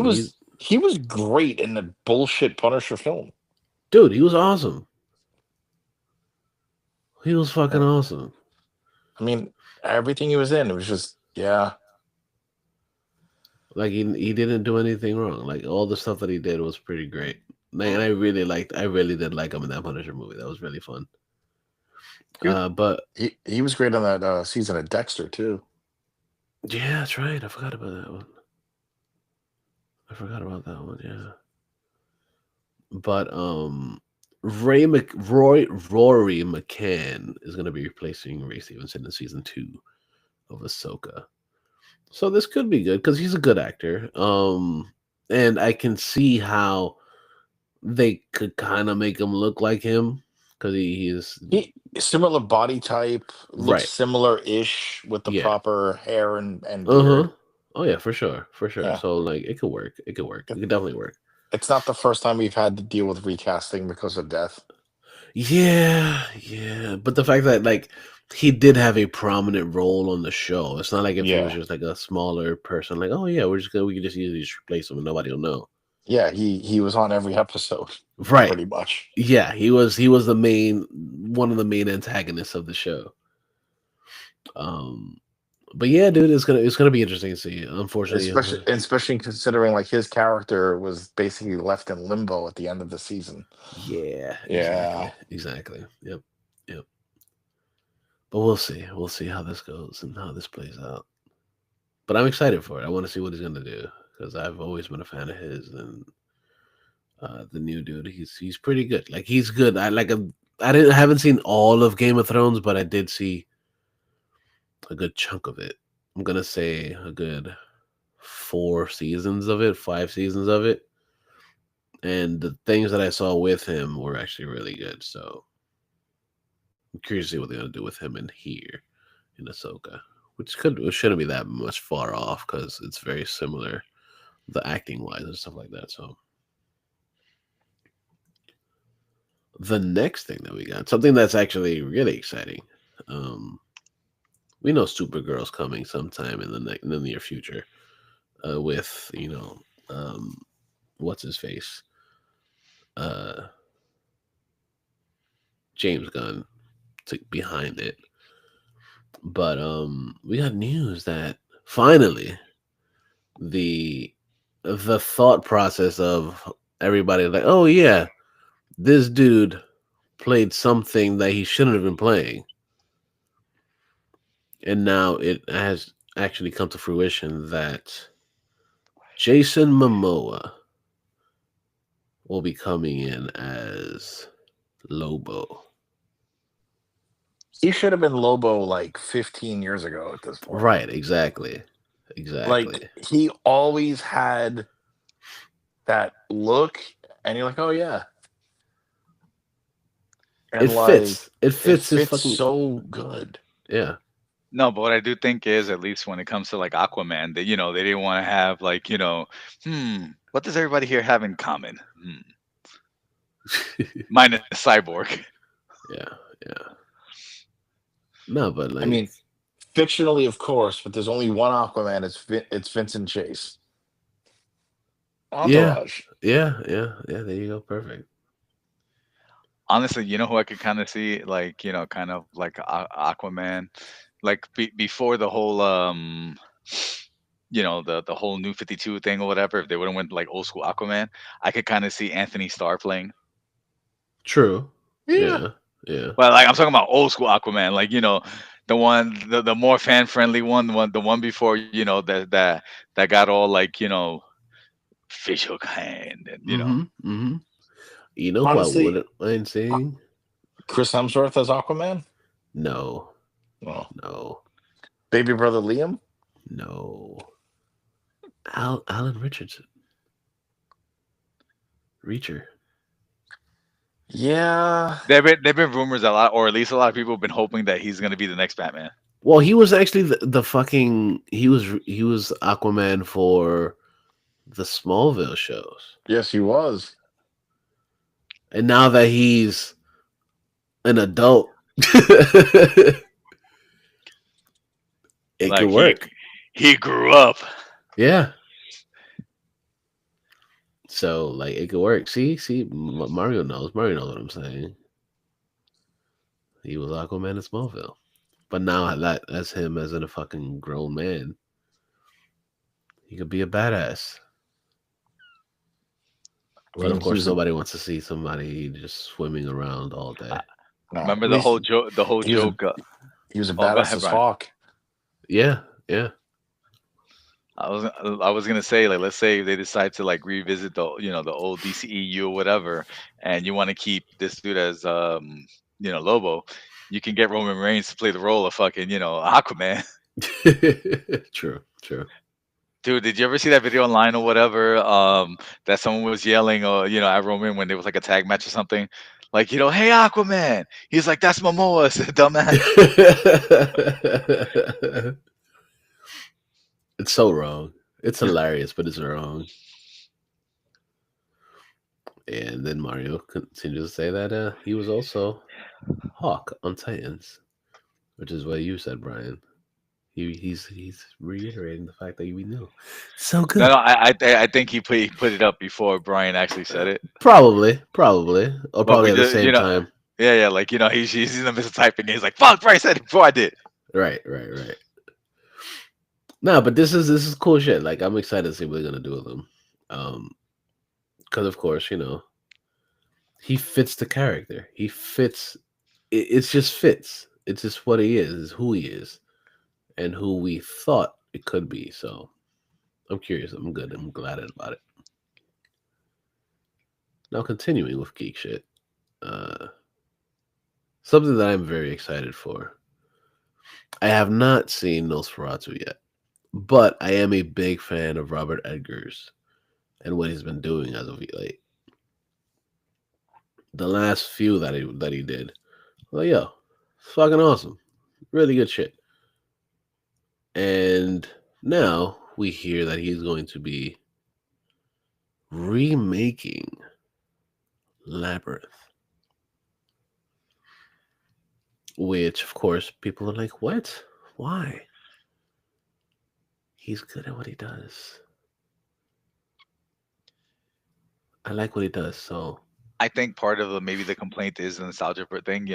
He was great in the bullshit Punisher film. Dude, he was awesome. He was fucking awesome. I mean, everything he was in, it was just Like he didn't do anything wrong. Like all the stuff that he did was pretty great. Like, and I really did like him in that Punisher movie. That was really fun. But he was great on that season of Dexter too. Yeah, that's right. I forgot about that one. Yeah. But Rory McCann is going to be replacing Ray Stevenson in season 2 of Ahsoka. So this could be good because he's a good actor. And I can see how they could kind of make him look like him because he's similar body type, looks similar-ish with the proper hair and beard. Oh yeah, for sure. Yeah. So like it could work. It could definitely work. It's not the first time we've had to deal with recasting because of death. Yeah. But the fact that like he did have a prominent role on the show. It's not like if it was just like a smaller person, like, oh yeah, we can just easily just replace him and nobody will know. Yeah, he was on every episode. Right. Pretty much. Yeah, he was one of the main antagonists of the show. But yeah, dude, it's gonna be interesting to see. Unfortunately, especially considering like his character was basically left in limbo at the end of the season. Yeah. Exactly. Yep. But we'll see. We'll see how this goes and how this plays out. But I'm excited for it. I want to see what he's gonna do because I've always been a fan of his, and the new dude, he's pretty good. Like he's good. I haven't seen all of Game of Thrones, but I did see a good chunk of it. I'm gonna say a good 5 seasons of it, and the things that I saw with him were actually really good. So I'm curious to see what they're gonna do with him in here in Ahsoka, which shouldn't be that much far off because it's very similar, the acting wise and stuff like that. So the next thing that we got, something that's actually really exciting. We know Supergirl's coming sometime in the near future. With what's his face, James Gunn behind it. But we got news that finally the thought process of everybody like, oh yeah, this dude played something that he shouldn't have been playing, and now it has actually come to fruition that Jason Momoa will be coming in as Lobo. He should have been Lobo like 15 years ago at this point. Right, exactly. Like, he always had that look, and you're like, oh yeah. And it fits. It fits. It fits so good. Yeah. No, but what I do think is, at least when it comes to like Aquaman, that they didn't want to have like what does everybody here have in common? Minus Cyborg. Yeah. No, but like, I mean, fictionally, of course, but there's only one Aquaman. It's Vincent Chase. Entourage. Yeah. There you go. Perfect. Honestly, you know who I could kind of see, like kind of like Aquaman, like before the whole the whole New 52 thing or whatever. If they would have went like old school Aquaman, I could kind of see Anthony Starr playing. True. Yeah. But like, I'm talking about old school Aquaman, like the one, the more fan friendly one, the one before that got all like fish hook hand and Mm-hmm. You know Honestly, who I wouldn't mind seeing? Chris Hemsworth as Aquaman? No. Oh. No. Baby brother Liam? No. Alan Richardson. Reacher. Yeah. There've been rumors a lot, or at least a lot of people have been hoping that he's gonna be the next Batman. Well, he was actually the fucking he was Aquaman for the Smallville shows. Yes, he was. And now that he's an adult, it Like, could work. He grew up. Yeah. So like it could work. See, Mario knows. Mario knows what I'm saying. He was Aquaman in Smallville, but now that's him as a fucking grown man. He could be a badass. But of course, nobody wants to see somebody just swimming around all day. Remember the whole joke? The whole joke. He was a badass as Hawk. Yeah. I was gonna say, like, let's say they decide to like revisit the old DCEU or whatever, and you want to keep this dude as Lobo, you can get Roman Reigns to play the role of fucking Aquaman. True. Dude, did you ever see that video online or whatever? That someone was yelling, at Roman when there was like a tag match or something, like hey Aquaman. He's like, that's Momoa, dumbass. It's so wrong. It's hilarious, but it's wrong. And then Mario continues to say that he was also Hawk on Titans, which is what you said, Brian. He's reiterating the fact that we knew. So good. No, I think he put it up before Brian actually said it. Probably, or probably at the same time. Yeah, like he's in the midst of typing. And he's like, "Fuck, Brian said it before I did." Right. No, but this is cool shit. Like, I'm excited to see what they're gonna do with him. Because of course, he fits the character. He fits. It just fits. It's just what he is. It's who he is, and who we thought it could be. So, I'm curious. I'm good. I'm glad about it. Now, continuing with geek shit. Something that I'm very excited for. I have not seen Nosferatu yet, but I am a big fan of Robert Eggers and what he's been doing as of late. The last few that he did, well, yo, it's fucking awesome, really good shit. And now we hear that he's going to be remaking Labyrinth. which of course people are like, "What? Why?" He's good at what he does. I like what he does. So I think part of the maybe the complaint is the nostalgia thing.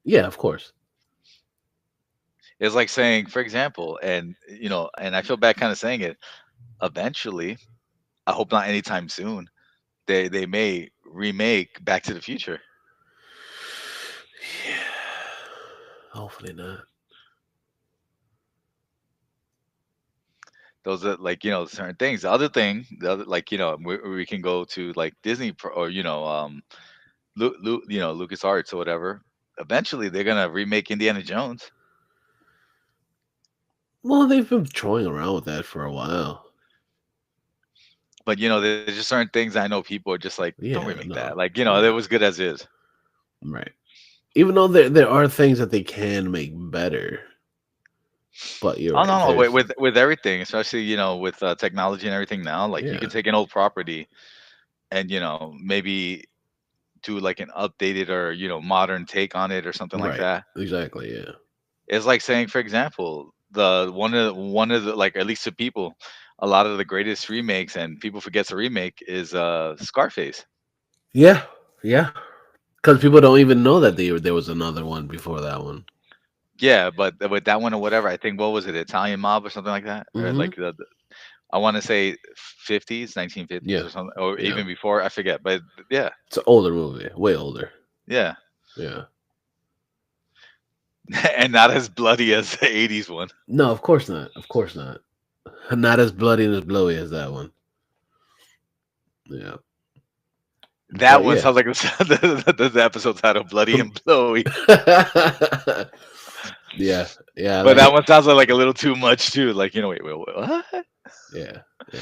yeah, of course. It's like saying, for example, and I feel bad kind of saying it. Eventually, I hope not anytime soon. They may remake Back to the Future. Yeah. Hopefully not. Those are like certain things. The other thing, the other like we can go to like Disney or Lucas Arts or whatever. Eventually, they're gonna remake Indiana Jones. Well, they've been toying around with that for a while. But there's just certain things I know people are just like, don't Yeah, remake no, that. Like it was good as is. right. Even though there are things that they can make better, but you're Oh right. no, no, There's with everything, especially with technology and everything now, like you yeah, can take an old property and maybe do like an updated or modern take on it or something like right. that. Exactly. Yeah. It's like saying, for example, the one of the like at least to people, a lot of the greatest remakes and people forget to remake is Scarface. Yeah. Yeah. Because people don't even know that there was another one before that one. Yeah, but with that one or whatever, I think what was it, Italian Mob or something like that, or Hmm. like I want to say 50s, 1950s Yeah. or something, or Yeah. even before. I forget, but yeah, It's an older movie, way older. yeah, Yeah. and not as bloody as the 80s one. No, of course not. Of course not. Not as bloody and as blowy as that one. Yeah. That But one yeah. sounds like the episode title, "Bloody and Blowy." Yeah. Yeah. But Like that one sounds like a little too much too. Like wait, what? yeah. Yeah.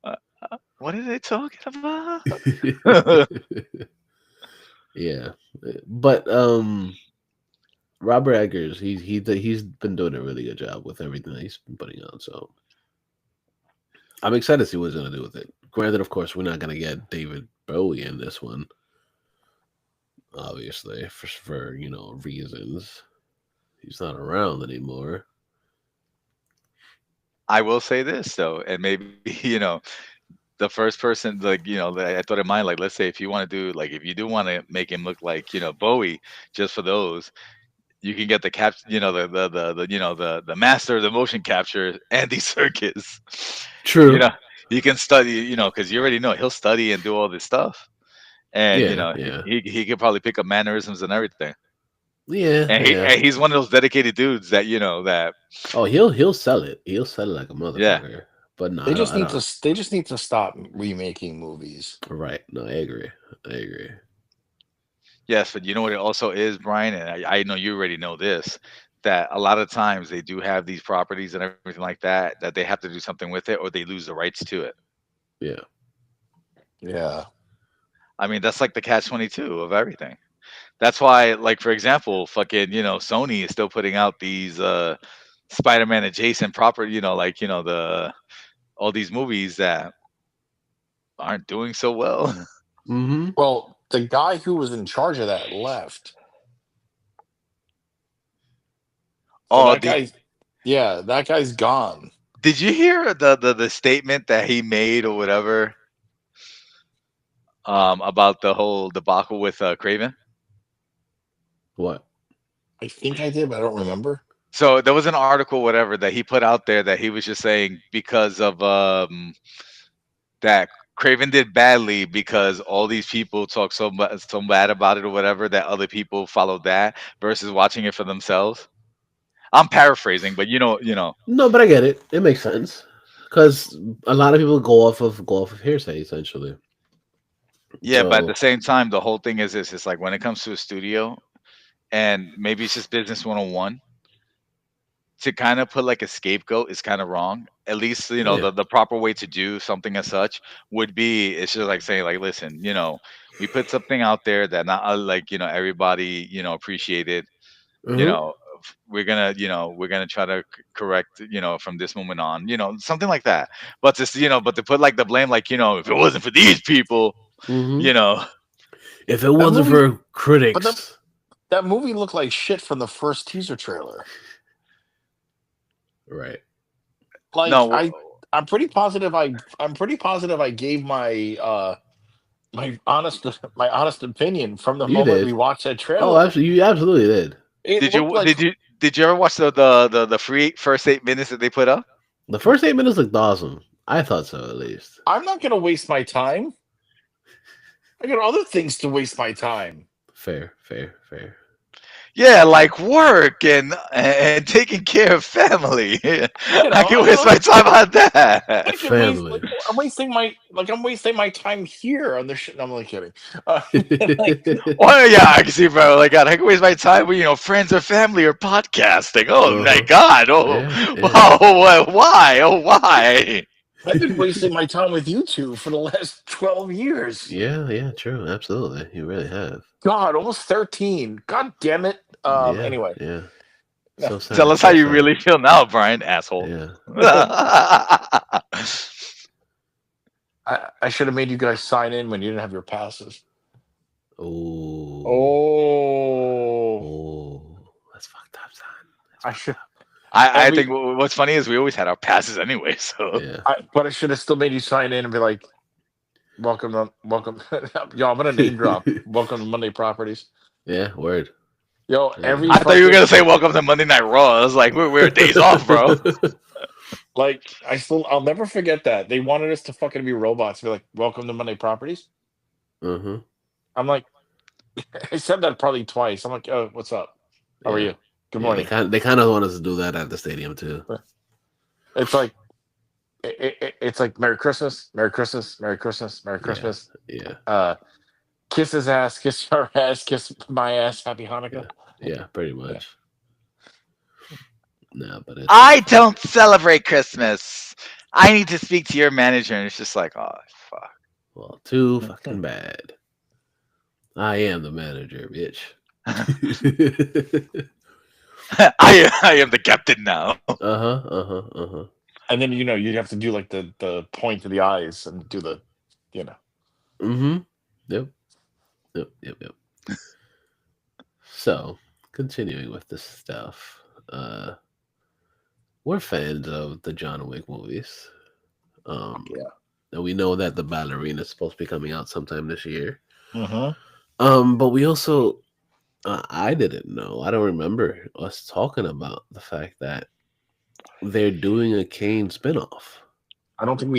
Uh, what are they talking about? Yeah. But Robert Eggers, he's been doing a really good job with everything that he's been putting out. So I'm excited to see what he's gonna do with it. Granted, of course, we're not gonna get David Bowie in this one, obviously, for reasons. He's not around anymore. I will say this though, and maybe the first person, like that I thought in mind, like let's say if you want to do like if you do want to make him look like Bowie, just for those, you can get the cap, the master of the motion capture, Andy Serkis. You True. know, you can study, because you already know he'll study and do all this stuff, and Yeah. Yeah. he could probably pick up mannerisms and everything. Yeah. And Yeah. he's one of those dedicated dudes that that Oh, he'll sell it. He'll sell it like a yeah. motherfucker. But no, They I don't. just I need don't. to. They just need to stop remaking movies. Right. No, I agree. I agree. Yes, but you know what it also is, Brian, and I know you already know this, that a lot of times they do have these properties and everything like that, that they have to do something with it or they lose the rights to it. Yeah. Yeah. I mean, that's like the catch-22 of everything. That's why, like for example, fucking, Sony is still putting out these Spider-Man adjacent property, the all these movies that aren't doing so well. Mm-hmm. Well, the guy who was in charge of that left. So Oh, that guy, yeah, that guy's gone. did you hear the statement that he made or whatever about the whole debacle with Craven? What? I think I did, but I don't remember. So there was an article, whatever, that he put out there that he was just saying because of that Craven did badly because all these people talk so bad about it or whatever that other people followed that versus watching it for themselves. I'm paraphrasing, but No, but I get it. It makes sense because a lot of people go off of hearsay essentially. yeah. But at the So same time, the whole thing is this: it's like when it comes to a studio, and maybe it's just business 101. To kind of put like a scapegoat is kind of wrong. At least yeah. the proper way to do something as such would be it's just like saying like, listen, we put something out there that not like everybody appreciated. You Mm-hmm. know, we're gonna try to correct from this moment on. Something like that. But but to put like the blame like if it wasn't for these people, Mm-hmm. you know, If it That wasn't movie, for but critics, That movie looked like shit from the first teaser trailer. Right. Like No, I'm pretty positive I gave my my honest opinion from the You moment did. we watched that Oh, trailer. absolutely. You absolutely did. It did looked you like did you ever watch the free first 8 minutes that they put up? The first 8 minutes looked awesome. I thought so, at least. I'm not gonna waste my time. I got other things to waste my time. Fair. Yeah, like work and taking care of family. I can waste my time on that. I can waste, Family. I'm wasting my time here on this shit. No, I'm only kidding. Well, yeah, I can see, bro. Like, God, I can waste my time with friends or family or podcasting. Oh my God! Oh, Yeah. wow! Why? Oh, why? I've been wasting my time with you two for the last 12 years. Yeah, true. Absolutely. You really have. God, almost 13. God damn it. Anyway. Yeah. So sad. Tell us how you really feel now, Brian, asshole. Yeah. I should have made you guys sign in when you didn't have your passes. Oh. That's fucked up, son. I should. I think what's funny is we always had our passes anyway. So, but I should have still made you sign in and be like, welcome. Yo, I'm gonna name drop. Welcome to Monday Properties. Yeah, word. Yo, I thought you were gonna say welcome to Monday Night Raw. I was like, we're days off, bro. Like, I'll never forget that. They wanted us to fucking be robots. Be like, welcome to Monday Properties. Mm-hmm. I'm like, I said that probably twice. I'm like, oh, what's up? How are you? Good morning. They kind of want us to do that at the stadium too. It's like, it's like Merry Christmas, Merry Christmas, Merry Christmas, Merry Christmas. Yeah. Kiss his ass, kiss your ass, kiss my ass. Happy Hanukkah. Yeah, pretty much. No, but I don't celebrate Christmas. I need to speak to your manager, and it's just like, oh fuck. Well, too fucking bad. I am the manager, bitch. I am the captain now. And then you'd have to do like the point to the eyes and do the, Mm-hmm. Yep. So, continuing with this stuff, we're fans of the John Wick movies. And we know that the Ballerina is supposed to be coming out sometime this year. But we also, I didn't know. I don't remember us talking about the fact that they're doing a Caine spinoff. I don't think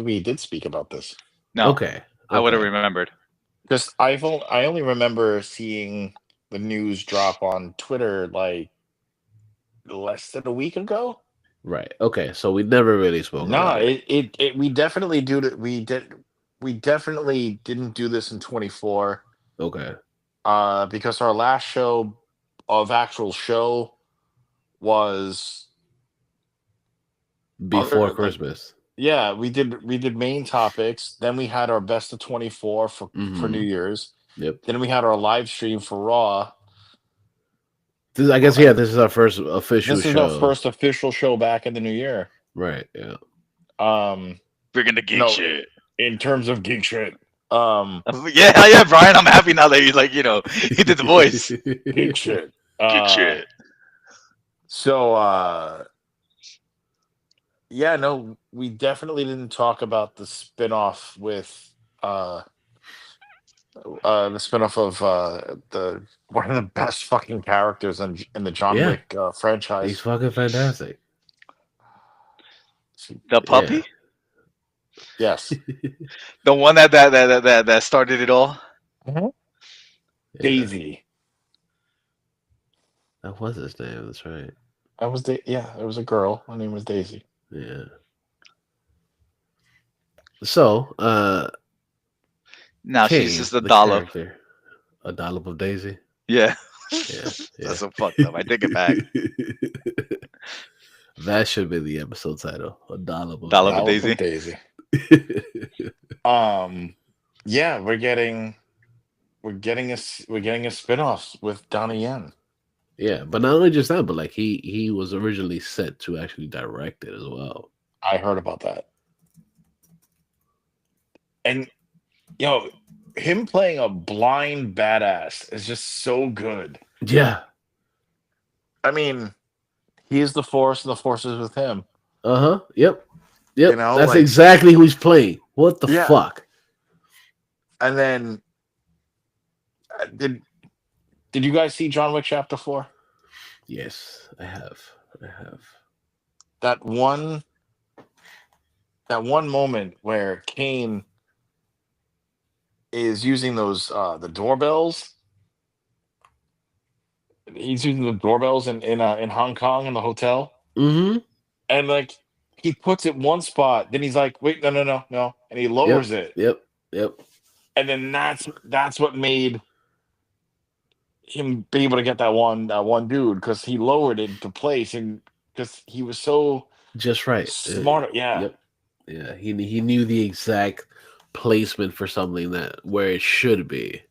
we did speak about this. No. Okay. I would have remembered. Because I only remember seeing the news drop on Twitter like less than a week ago. Right. Okay. So we never really spoke. No, about it. We definitely do it. We definitely didn't do this in 24. Okay. Because our last show was before Christmas. Yeah, we did main topics. Then we had our best of 24 for New Year's. Yep. Then we had our live stream for Raw. This is our first official show. This is our first official show back in the new year. Right, yeah. Bringing the geek shit. In terms of geek shit. Yeah, Brian, I'm happy now that he's like, he did the voice. Geek shit. Geek shit. So, we definitely didn't talk about the spinoff with the spinoff of the one of the best fucking characters in the John Wick franchise. He's fucking fantastic. The puppy? Yes. The one that started it all? Daisy. That was his name, that's right. That was it was a girl. Her name was Daisy. Yeah. So, now Caine, she's just a dollop. A dollop of Daisy? Yeah. Yeah. That's so fucked up. I take it back. That should be the episode title. A dollop of Daisy. Yeah, we're getting a spinoff with Donnie Yen. Yeah, but not only just that, but like he was originally set to actually direct it as well. I heard about that. And him playing a blind badass is just so good. Yeah. I mean, he is the Force, and the Force is with him. Yep. Yep. You know, That's like, exactly who he's playing. What the yeah. fuck? And then, did you guys see John Wick Chapter 4? Yes, I have. That one moment where Caine is using those the doorbells. He's using the doorbells in Hong Kong in the hotel, Mm-hmm. and like he puts it one spot, then he's like, "Wait, no," and he lowers it, Yep. and then that's what made him be able to get that one dude, because he lowered it into place, and because he was so Just right. smart. Yeah. Yep. Yeah. He knew the exact placement for something that where it should be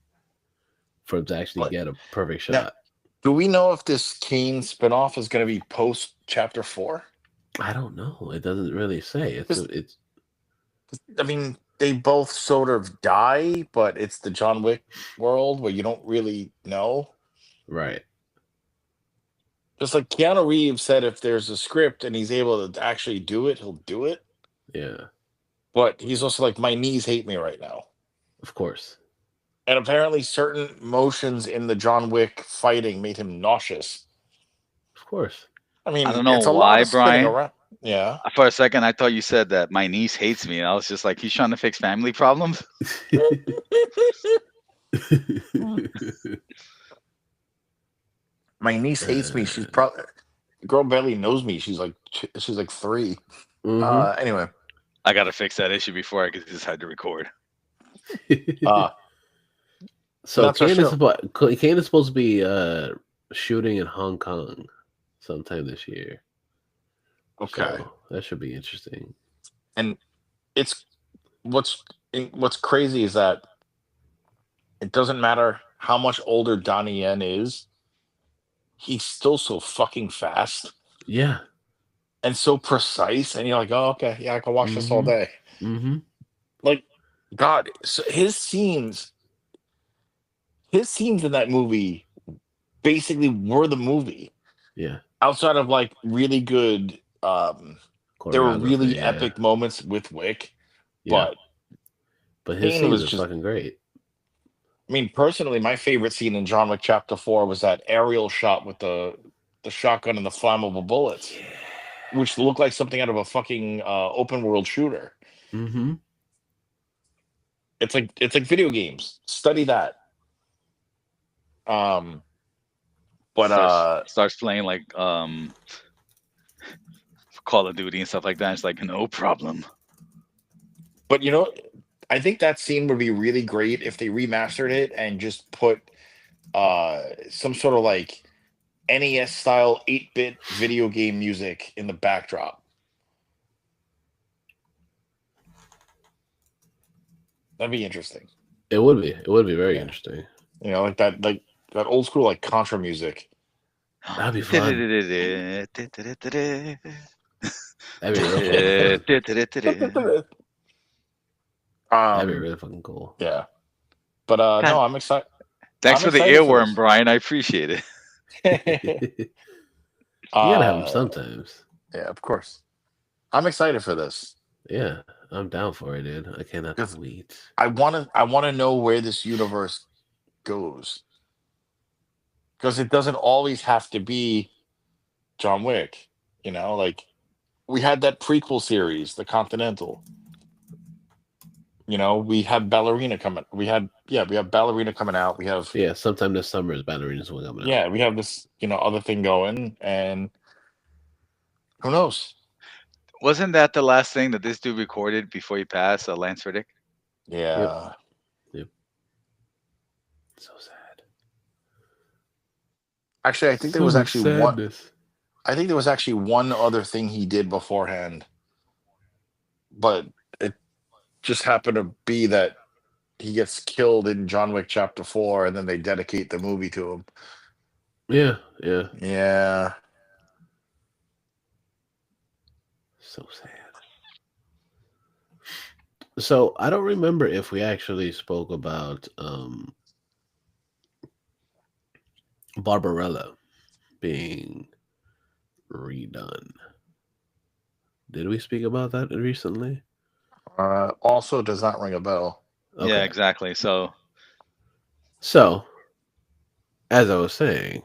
for him to actually But get a perfect now, shot. do we know if this Caine spinoff is going to be post Chapter 4? I don't know. It doesn't really say. It's. I mean, they both sort of die, but it's the John Wick world where you don't really know. Right. Just like Keanu Reeves said, if there's a script and he's able to actually do it, he'll do it. Yeah. But he's also like, my knees hate me right now. Of course. And apparently, certain motions in the John Wick fighting made him nauseous. Of course. I mean, I don't know it's a lot why, of spinning Brian. around. Yeah. For a second, I thought you said that my niece hates me, and I was just like, he's trying to fix family problems. My niece hates me. She's probably the girl barely knows me. She's like 3. Mm-hmm. Anyway, I gotta fix that issue before I could decide to record. So That's our Caine show. Caine is supposed to be shooting in Hong Kong sometime this year. Okay. So that should be interesting. And it's what's crazy is that it doesn't matter how much older Donnie Yen is, he's still so fucking fast Yeah. and so precise, and you're like, oh, okay, yeah, I can watch this all day. Mm-hmm. Like, God, so his scenes in that movie basically were the movie. Yeah. Outside of like really good, there were really epic moments with Wick, Yeah. But his Caine scenes was are just. fucking great. I mean, personally, my favorite scene in John Wick Chapter 4 was that aerial shot with the shotgun and the flammable bullets, which looked like something out of a fucking open world shooter. Mm-hmm. It's like video games. Study that. But starts playing like Call of Duty and stuff like that. It's like no problem. But I think that scene would be really great if they remastered it and just put some sort of like NES style 8-bit video game music in the backdrop. That'd be interesting. It would be. It would be very interesting. Like that old school like Contra music. That'd be fun. That'd be real fun. That'd be really fucking cool. Yeah. But no, I'm excited. Thanks for the earworm, Brian. I appreciate it. You gotta have them sometimes. Yeah, of course. I'm excited for this. Yeah, I'm down for it, dude. I cannot wait. I wanna know where this universe goes. Because it doesn't always have to be John Wick. Like we had that prequel series, The Continental. We have Ballerina coming. We have Ballerina coming out. We have sometime this summer is Ballerinas will coming out. Yeah, we have this other thing going, and who knows? Wasn't that the last thing that this dude recorded before he passed, Lance Reddick? Yeah. Yep. So sad. Actually, I think there was actually one. I think there was actually one other thing he did beforehand, but it just happened to be that he gets killed in John Wick Chapter 4, and then they dedicate the movie to him. Yeah. So sad. So I don't remember if we actually spoke about Barbarella being redone. Did we speak about that recently? Also does not ring a bell. Okay. Yeah, exactly. So, as I was saying,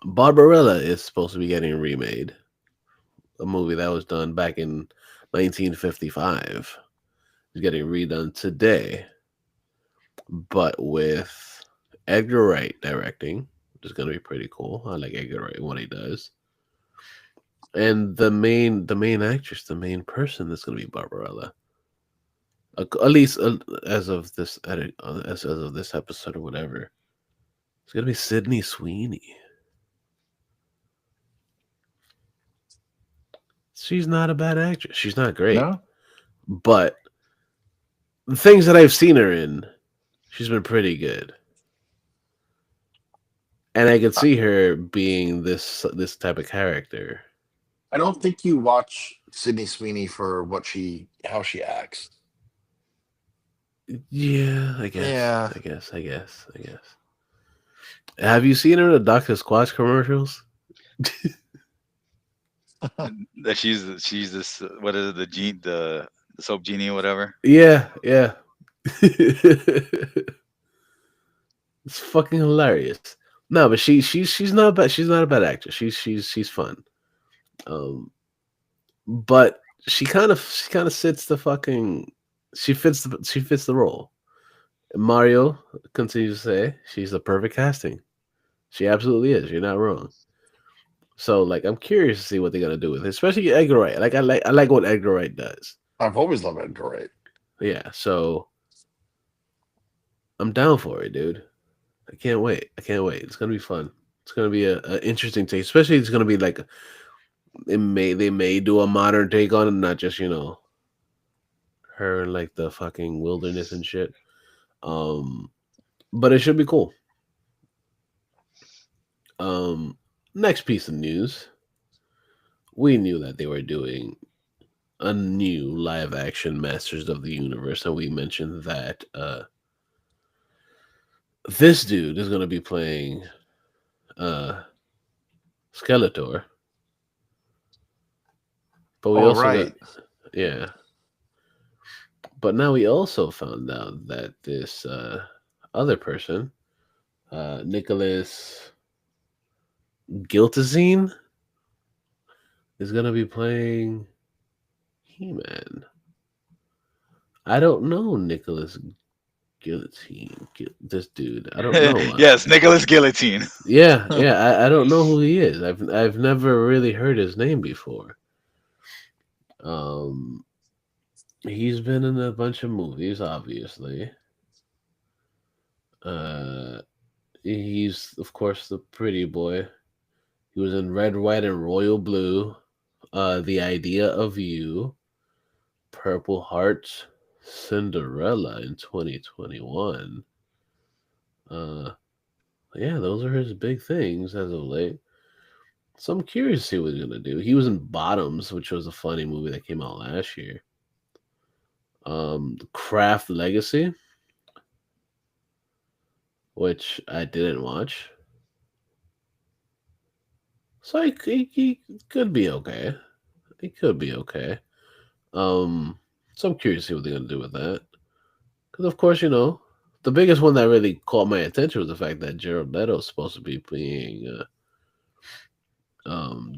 Barbarella is supposed to be getting remade. A movie that was done back in 1955 is getting redone today, but with Edgar Wright directing, which is going to be pretty cool. I like Edgar Wright what he does. And the main actress, the main person that's going to be Barbarella. At least as of this as of this episode or whatever, it's going to be Sydney Sweeney. She's not a bad actress. She's not great. No? But the things that I've seen her in, she's been pretty good. And I could see her being this type of character. I don't think you watch Sydney Sweeney for how she acts. Yeah, I guess. Yeah. I guess. Have you seen her in the Dr. Squatch commercials? that she's this what is it, the soap genie or whatever. Yeah. It's fucking hilarious. No, but she's not bad. She's not a bad actress. She's fun. But she kind of sits the fucking. She fits the role. Mario continues to say she's the perfect casting. She absolutely is. You're not wrong. So, like, I'm curious to see what they're gonna do with it, especially Edgar Wright. Like, I like what Edgar Wright does. I've always loved Edgar Wright. Yeah, so I'm down for it, dude. I can't wait. It's gonna be fun. It's gonna be a interesting take, especially it's gonna be like they may do a modern take on it, not just her in like the fucking wilderness and shit. But it should be cool. Next piece of news. We knew that they were doing a new live action Masters of the Universe, and we mentioned that this dude is going to be playing Skeletor. But we yeah. But now we also found out that this other person, Nicolas Galitzine, is going to be playing He-Man. I don't know Nicolas Galitzine. This dude. I don't know. Yes, Nicolas Galitzine. Yeah. I don't know who he is. I've never really heard his name before. He's been in a bunch of movies, obviously. He's of course the pretty boy. He was in Red, White, and Royal Blue, The Idea of You, Purple Hearts, Cinderella in 2021. Yeah, those are his big things as of late. So I'm curious to see what he's gonna do. He was in Bottoms, which was a funny movie that came out last year. Craft Legacy, which I didn't watch. So he could be okay. He could be okay. So I'm curious to see what they're gonna do with that. Because of course, the biggest one that really caught my attention was the fact that Jared Leto is supposed to be being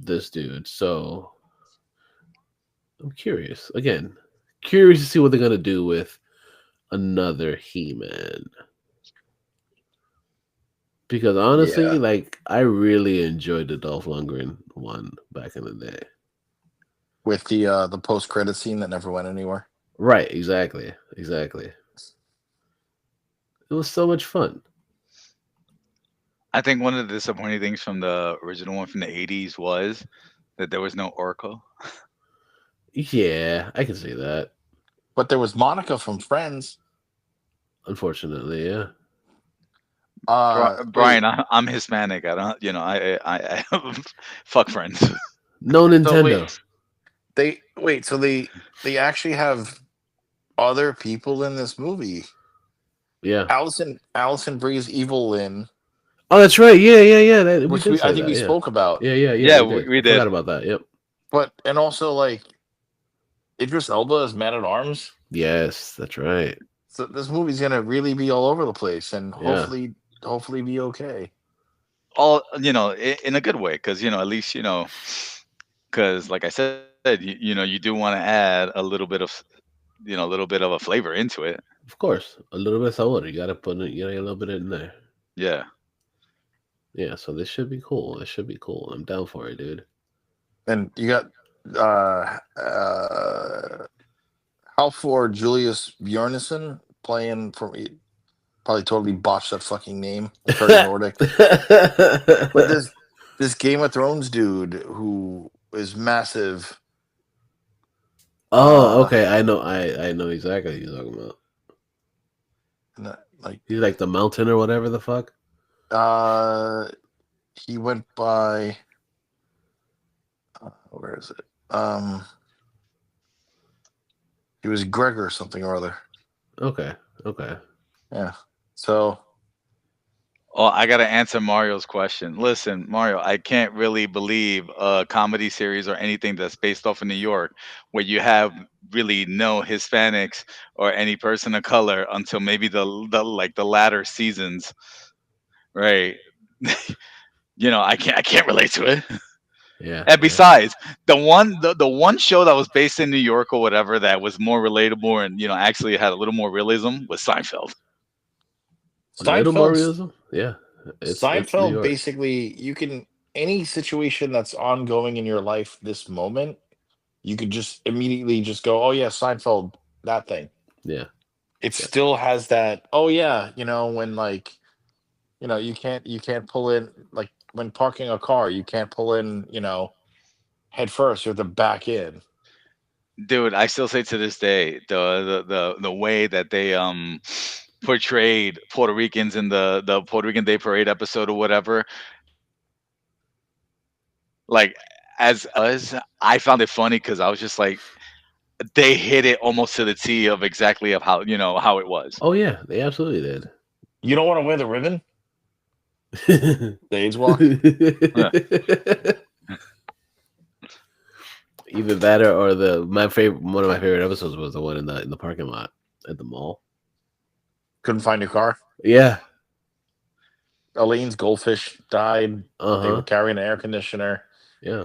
this dude. So I'm curious. Again, curious to see what they're gonna do with another He-Man. Because honestly, like, I really enjoyed the Dolph Lundgren one back in the day. With the post-credit scene that never went anywhere. Right, exactly. It was so much fun. I think one of the disappointing things from the original one from the 80s was that there was no Oracle. Yeah, I can see that. But there was Monica from Friends. Unfortunately, yeah. Brian, I'm Hispanic. I don't, I fuck Friends. No Nintendo. So they actually have other people in this movie. Yeah. Allison Brie's Evil Lynn. Oh, that's right. Yeah. Which I think we spoke about. Yeah. We did. Forgot about that. Yep. But and also like Idris Elba as Man at Arms. Yes, that's right. So this movie's gonna really be all over the place, and Yeah. hopefully be okay. All in a good way, because at least because like I said, you do want to add a little bit of a flavor into it. Of course, a little bit of soda. You gotta put it. You gotta get a little bit in there. Yeah. Yeah. So this should be cool. This should be cool. I'm down for it, dude. And you got Halford Julius Bjornsson playing for me. Probably totally botched that fucking name. Very Nordic. But this Game of Thrones dude who is massive. Oh, okay. I know exactly what you're talking about. Like he's like the mountain or whatever the fuck. He went by. Where is it? He was Gregor or something or other. Okay. Yeah. So. Oh, I gotta answer Mario's question. Listen, Mario, I can't really believe a comedy series or anything that's based off of New York where you have really no Hispanics or any person of color until maybe the latter seasons, right? I can't relate to it. Yeah. And besides, the one show that was based in New York or whatever that was more relatable and actually had a little more realism was Seinfeld. A little more realism? Yeah. Seinfeld, basically, you can any situation that's ongoing in your life this moment, you could just immediately just go, oh yeah, Seinfeld, that thing. Yeah. It still has that, oh yeah, when like, you can't pull in, like when parking a car, you can't pull in, head first, you have to back in. Dude, I still say to this day, the way that they portrayed Puerto Ricans in the Puerto Rican Day Parade episode or whatever, like as I found it funny because I was just like, they hit it almost to the T of exactly of how how it was. Oh yeah, they absolutely did. You don't want to wear the ribbon? The AIDS walk? Either that or one of my favorite episodes was the one in the parking lot at the mall. Couldn't find your car? Yeah. Elaine's goldfish died. They were carrying an air conditioner. Yeah.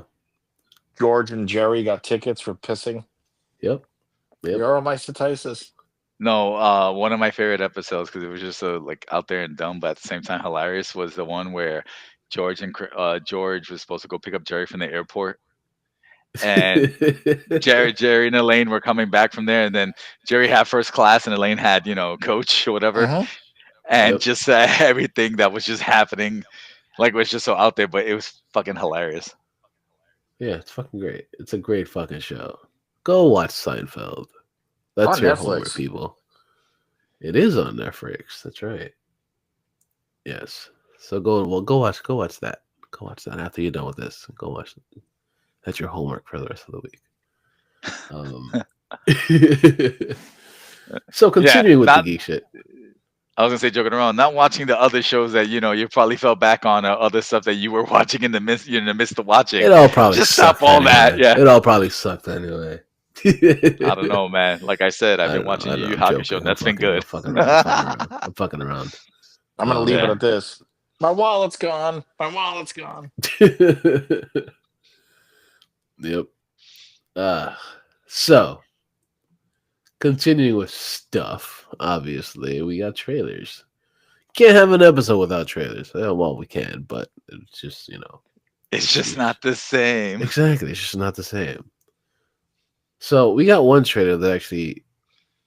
George and Jerry got tickets for pissing. Yep. Euromycetitis. No, one of my favorite episodes, because it was just so like out there and dumb, but at the same time hilarious, was the one where George was supposed to go pick up Jerry from the airport. And Jerry and Elaine were coming back from there, and then Jerry had first class and Elaine had coach or whatever, and just everything that was just happening like was just so out there, but it was fucking hilarious. Yeah, it's fucking great. It's a great fucking show. Go watch Seinfeld. That's your homework, people. It is on Netflix. That's right. Yes. So go watch that. Go watch that after you're done with this. Go watch it. That's your homework for the rest of the week. So continuing with the geek shit. I was gonna say, joking around, not watching the other shows that you probably fell back on, other stuff that you were watching in the midst of watching. It all probably just stop all anyway. that. Yeah, it all probably sucked anyway. I don't know, man. Like I said, I've been watching Yu Yu Hakusho, and that's been good. I'm fucking around. I'm gonna leave it at this. My wallet's gone. Yep. So continuing with stuff, obviously we got trailers. Can't have an episode without trailers. Well, we can, but it's just it's just not the same. Exactly, it's just not the same. So we got one trailer that actually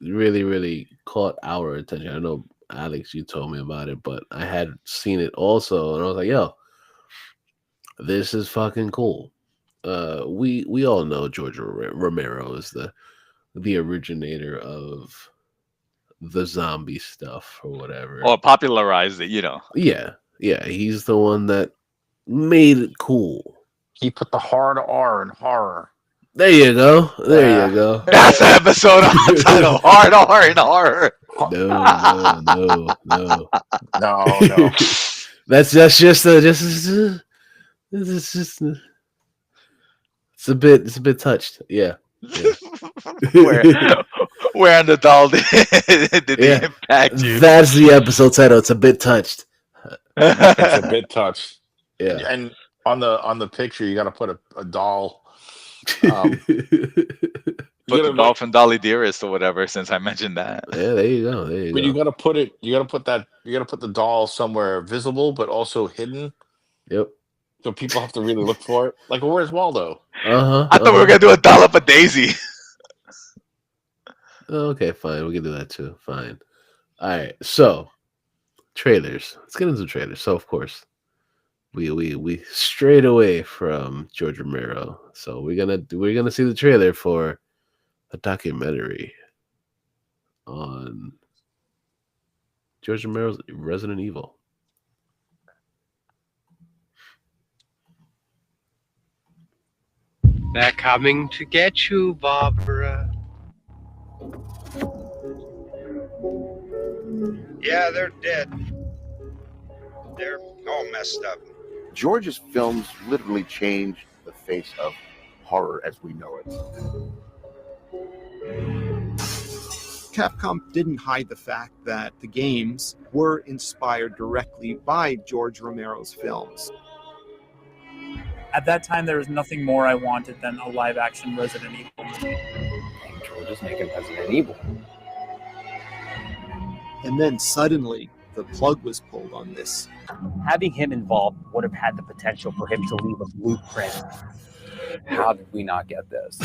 really, really caught our attention. I know, Alex, you told me about it, but I had seen it also, and I was like, yo, this is fucking cool. We all know George Romero is the originator of the zombie stuff or whatever. Or popularized it, Yeah, he's the one that made it cool. He put the hard R in horror. There you go. That's the episode title. Hard R in horror. No. That's just it's a bit touched. Yeah. where where on the doll did they Yeah. impact you? That's the episode title. It's a bit touched. It's a bit touched. Yeah. And on the picture, you got to put a doll. Um, Put the doll from Dolly Dearest or whatever. Since I mentioned that. Yeah, there you go. There you but go. you got to put it. You got to put that. You got to put the doll somewhere visible, but also hidden. Yep. So people have to really look for it. Like, well, where's Waldo? I thought we were gonna do a Dollop of Daisy. Okay, fine. We can do that too. Fine. All right. So, trailers. Let's get into trailers. So, of course, we strayed away from George Romero. So we're gonna see the trailer for a documentary on George Romero's Resident Evil. They're coming to get you, Barbara. Yeah, they're dead. They're all messed up. George's films literally changed the face of horror as we know it. Capcom didn't hide the fact that the games were inspired directly by George Romero's films. At that time, there was nothing more I wanted than a live-action Resident Evil movie. And George is making Resident Evil. And then suddenly, the plug was pulled on this. Having him involved would have had the potential for him to leave a blueprint. How did we not get this?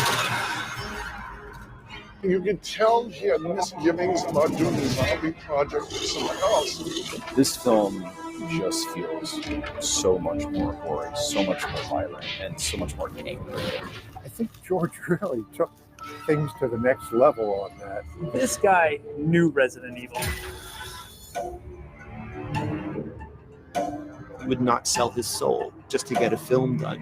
You could tell he had misgivings about doing the zombie project with someone else. This film just feels so much more gory, so much more violent, and so much more Caine. I think George really took things to the next level on that. This guy knew Resident Evil. He would not sell his soul just to get a film done.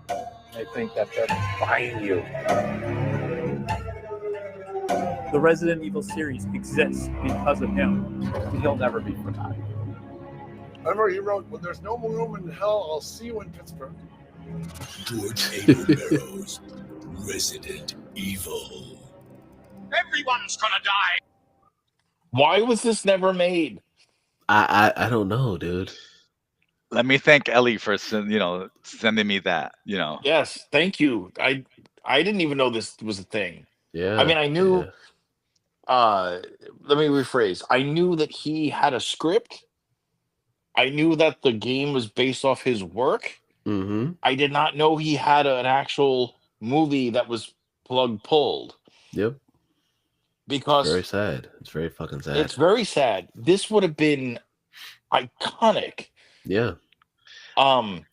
I think that they're buying you. The Resident Evil series exists because of him. He'll never be forgotten. I remember he wrote, "When there's no room in hell, I'll see you in Pittsburgh." George A. Romero's Resident Evil. Everyone's gonna die. Why was this never made? I don't know, dude. Let me thank Ellie for sending me that. Yes, thank you. I didn't even know this was a thing. Yeah. I mean, I knew. Let me rephrase. I knew that he had a script. I knew that the game was based off his work. Mm-hmm. I did not know he had an actual movie that was plug pulled. Yep. Because it's very sad. It's very fucking sad. It's very sad. This would have been iconic. Yeah. And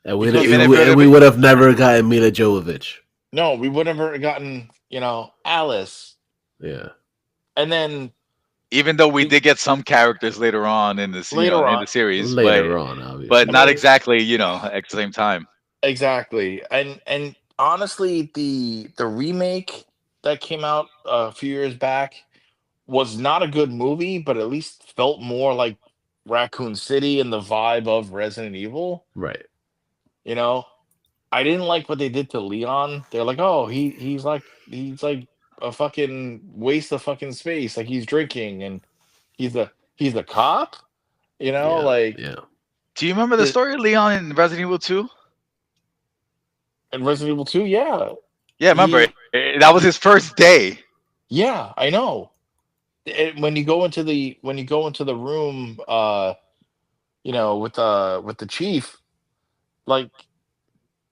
we would have never gotten Mila Jovovich. No, we would have never gotten, Alice. Yeah. And then even though we did get some characters later on in the in the series, obviously. but not exactly, at the same time. Exactly. And honestly, the remake that came out a few years back was not a good movie, but at least felt more like Raccoon City and the vibe of Resident Evil. Right. I didn't like what they did to Leon. They're like, oh, he's like a fucking waste of fucking space. Like he's drinking and he's the cop. Do you remember the story of Leon in Resident Evil 2? In Resident Evil 2, yeah. Yeah, remember that was his first day. Yeah, I know. When you go into the room, with the chief, like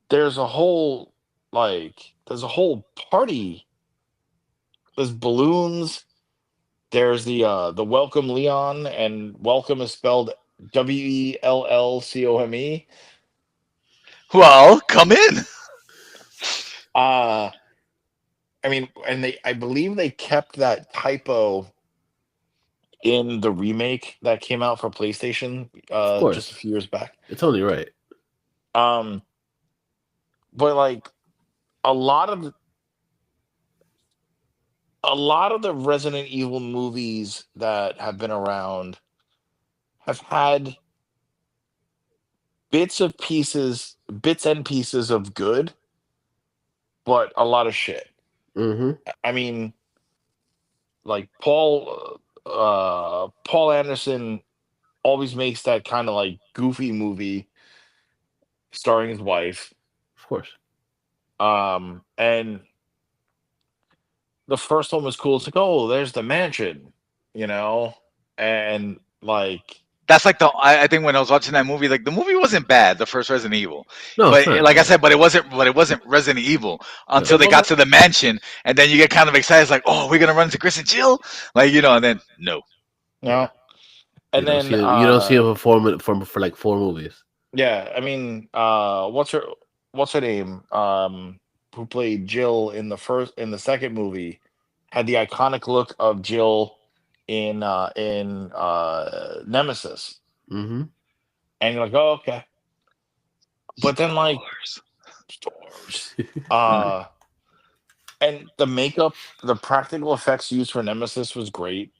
there's a whole party. There's balloons. There's the welcome Leon, and welcome is spelled WELLCOME. Well, come in. I believe they kept that typo in the remake that came out for PlayStation just a few years back. It's only right. But like a lot of the Resident Evil movies that have been around have had bits and pieces of good, but a lot of shit. Mm-hmm. I mean, like Paul Anderson always makes that kind of like goofy movie starring his wife. Of course. And the first one was cool. It's like, oh, there's the mansion, and like That's like I think when I was watching that movie, like the movie wasn't bad, the first Resident Evil. No, but it's not like I bad. said, but it wasn't Resident Evil until they Well, got to the mansion, and then you get kind of excited. It's like, oh, we're gonna run into Chris and Jill, like and then no. no. And You then don't see him perform for like 4 movies. yeah, I mean, what's her name? Who played Jill in the second movie had the iconic look of Jill in Nemesis. Mm-hmm. And you're like, oh, okay. But then like stores. And the makeup, the practical effects used for Nemesis was great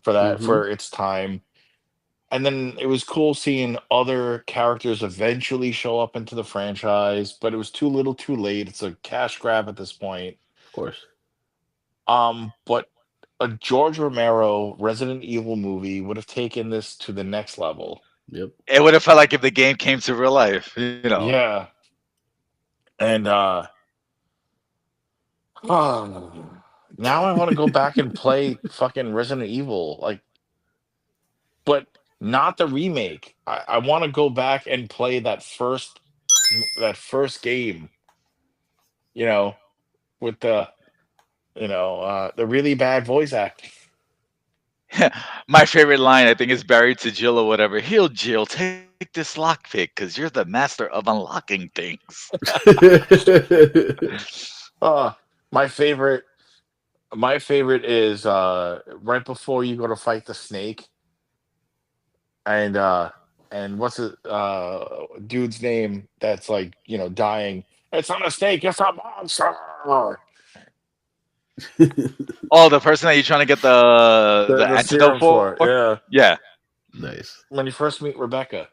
for that Mm-hmm. for its time. And then it was cool seeing other characters eventually show up into the franchise, but it was too little too late. It's a cash grab at this point. Of course. But a George Romero Resident Evil movie would have taken this to the next level. Yep. It would have felt like if the game came to real life, Yeah. And now I want to go back and play fucking Resident Evil, like, but not the remake. I want to go back and play that first game, with the really bad voice acting. My favorite line, I think, is Barry to Jill or whatever. He'll Jill, take this lockpick because you're the master of unlocking things. My favorite is right before you go to fight the snake, and what's it dude's name that's like dying. It's not a snake, it's a monster. Oh, the person that you're trying to get the antidote serum for, Yeah. Nice. When you first meet Rebecca.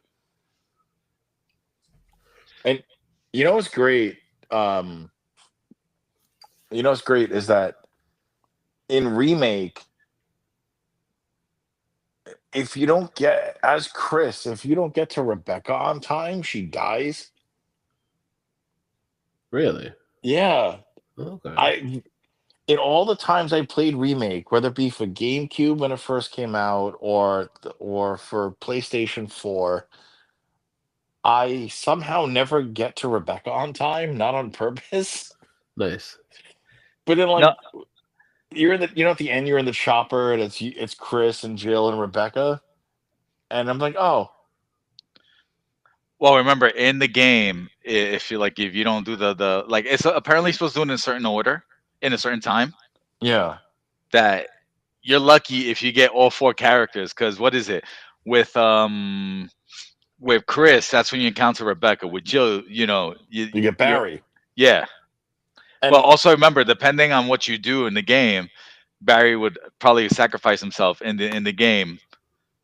And what's great? What's great is that in remake, if you don't get to Rebecca on time, she dies. Really? Yeah. Okay. In all the times I played remake, whether it be for GameCube when it first came out or for PlayStation 4, I somehow never get to Rebecca on time, not on purpose. Nice. But then you're in the at the end you're in the chopper and it's Chris and Jill and Rebecca, and I'm like, oh. Well, remember in the game, if you don't do the it's apparently supposed to do it in a certain order, in a certain time. Yeah. That you're lucky if you get all 4 characters, because what is it with Chris? That's when you encounter Rebecca. With Jill, you get Barry. Yeah. Well, also remember, depending on what you do in the game, Barry would probably sacrifice himself in the game.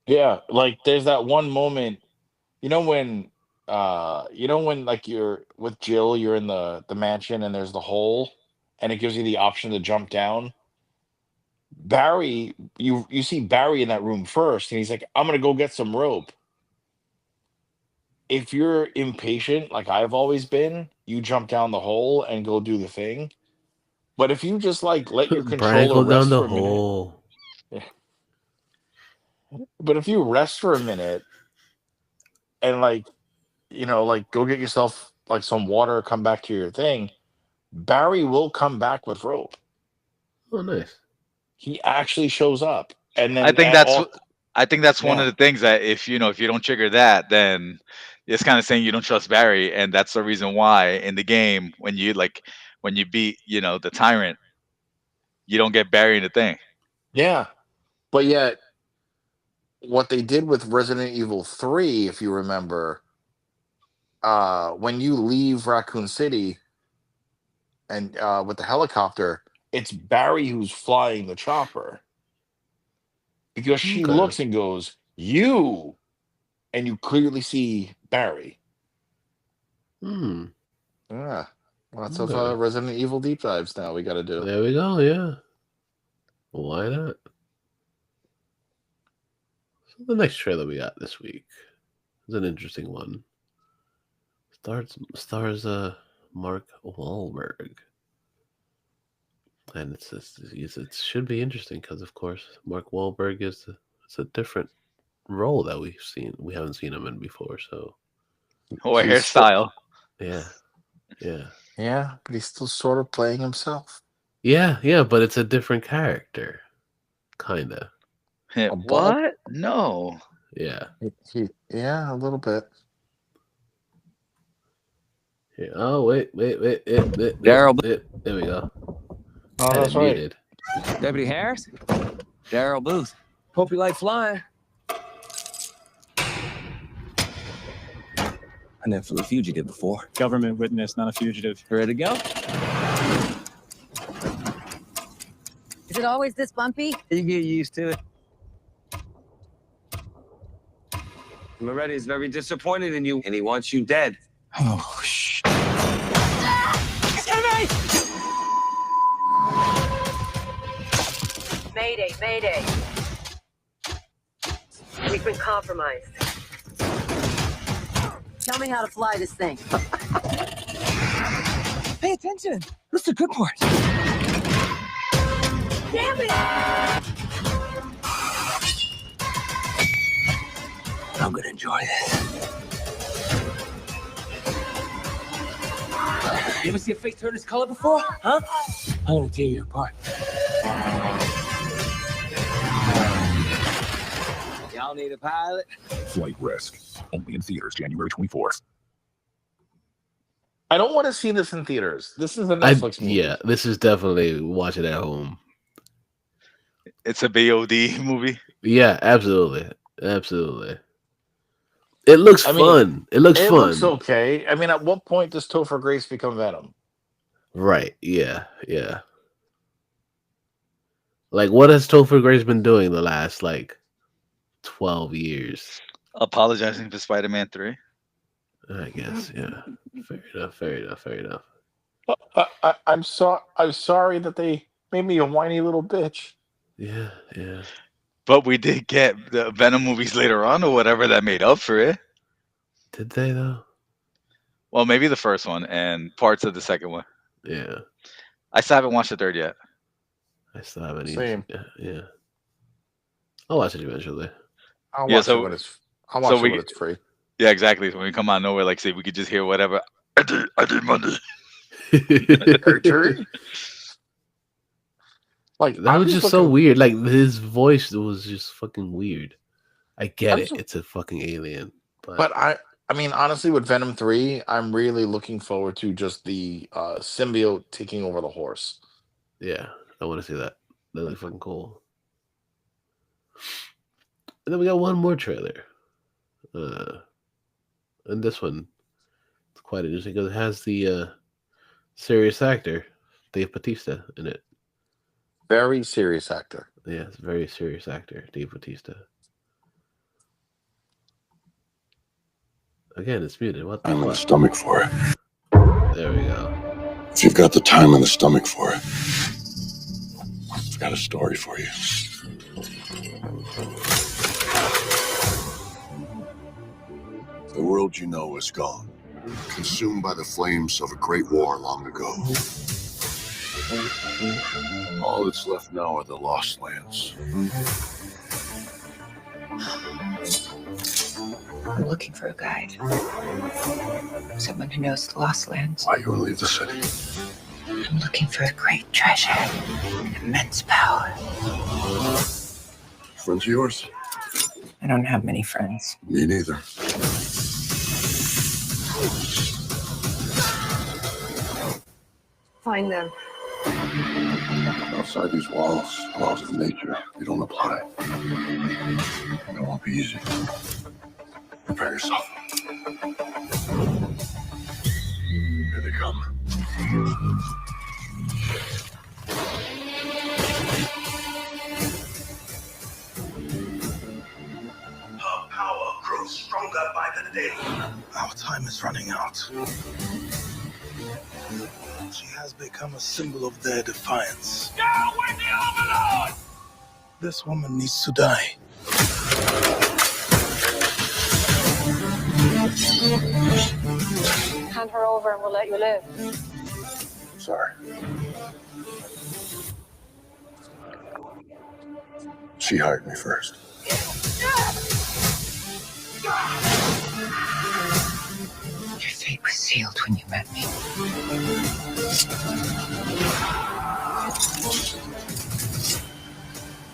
Yeah, like there's that one moment, when like you're with Jill, you're in the mansion and there's the hole, and it gives you the option to jump down. Barry, you see Barry in that room first, and he's like, "I'm gonna go get some rope." If you're impatient, like I've always been, you jump down the hole and go do the thing. But if you just like let your Brian, controller go down rest the for a minute, hole. but if you rest for a minute and like go get yourself like some water, come back to your thing, Barry will come back with rope. Oh, nice. He actually shows up, and then I think that's one of the things that if you don't trigger that, then it's kind of saying you don't trust Barry, and that's the reason why in the game when you beat the tyrant, you don't get Barry in the thing. Yeah, but yet what they did with Resident Evil 3, if you remember, when you leave Raccoon City and with the helicopter, it's Barry who's flying the chopper, because she looks and goes, "You," and you clearly see Barry. Yeah. Lots Okay. of Resident Evil deep dives now we got to do. There we go. Yeah. Why not? So the next trailer we got this week is an interesting one. Stars Mark Wahlberg, and it should be interesting because, of course, Mark Wahlberg it's a different role that we haven't seen him in before. So, or hairstyle. Yeah. Yeah, but he's still sort of playing himself. Yeah, but it's a different character, kinda. What? No. Yeah. Yeah, a little bit. Yeah. Oh wait. Daryl. There we go. Oh, Had that's it right. muted. Deputy Harris? Daryl Booth. Hope you like flying. I never flew a fugitive before. Government witness, not a fugitive. Ready to go? Is it always this bumpy? You get used to it. Moretti is very disappointed in you, and he wants you dead. Oh, shit. Mayday, mayday. We've been compromised. Tell me how to fly this thing. Pay attention. That's the good part. Damn it! I'm gonna enjoy this. You ever see a face turn this color before? Huh? I'm gonna tear you apart. Y'all need a pilot? Flight Risk. Only in theaters January 24th. I don't want to see this in theaters. This is a Netflix movie. Yeah, this is definitely watch it at home. It's a BOD movie. Yeah, absolutely. It looks fun. It looks fun. It looks okay. I mean, at what point does Topher Grace become Venom? Right. Yeah. Like, what has Topher Grace been doing the last 12 years? Apologizing for Spider-Man 3. I guess. Yeah. Fair enough. I'm sorry that they made me a whiny little bitch. Yeah. But we did get the Venom movies later on, or whatever, that made up for it. Did they though? Well, maybe the first one and parts of the second one. Yeah. I still haven't watched the third yet. I still haven't. Same. Yeah. I'll watch it eventually. I'll watch it when it's free. Yeah, exactly. So when we come out of nowhere, say we could just hear whatever. I did Monday. That was just so weird. Like, his voice was just fucking weird. I get it. It's a fucking alien. But I mean, honestly, with Venom 3, I'm really looking forward to just the symbiote taking over the horse. Yeah, I want to see that. That looks fucking cool. And then we got one more trailer. And this one, it's quite interesting because it has the serious actor, Dave Bautista, in it. Very serious actor. Yeah, it's a very serious actor, Dave Bautista. Again, it's muted. What the Time in the fuck? stomach for it. There we go. If you've got the time in the stomach for it, I've got a story for you. The world you know is gone, consumed by the flames of a great war long ago. All that's left now are the Lost Lands. I'm looking for a guide. Someone who knows the Lost Lands. Why you want to leave the city? I'm looking for a great treasure, and immense power. Friends of yours? I don't have many friends. Me neither. Find them. Outside these walls, laws of nature, they don't apply. It won't be easy. Prepare yourself. Here they come. Her power grows stronger by the day. Our time is is running out. She has become a symbol of their defiance. Go with the Overlord! This woman needs to die. Hand her over and we'll let you live. Sorry. She hired me first. Your fate was sealed when you met me.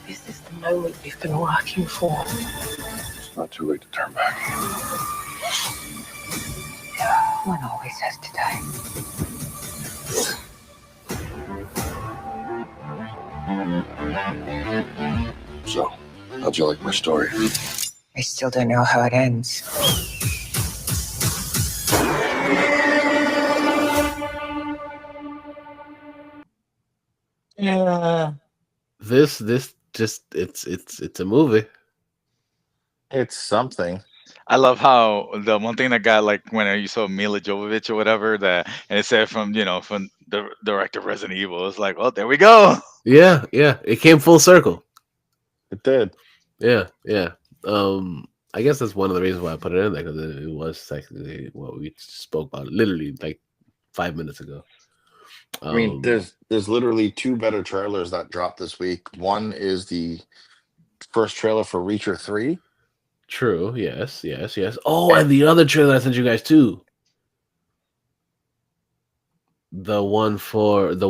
This is the moment we've been working for. It's not too late to turn back. One always has to die. So, how'd you like my story? I still don't know how it ends. Yeah. This just it's a movie. It's something. I love how the one thing that got like when you saw Mila Jovovich or whatever that, and it said from from the director of Resident Evil. It's like, oh, there we go. Yeah, it came full circle. It did. Yeah. I guess that's one of the reasons why I put it in there, because it was technically what we spoke about literally like 5 minutes ago. I mean, there's literally two better trailers that dropped this week. One is the first trailer for Reacher 3. True. Yes. Oh, and the other trailer I sent you guys too. The one with hold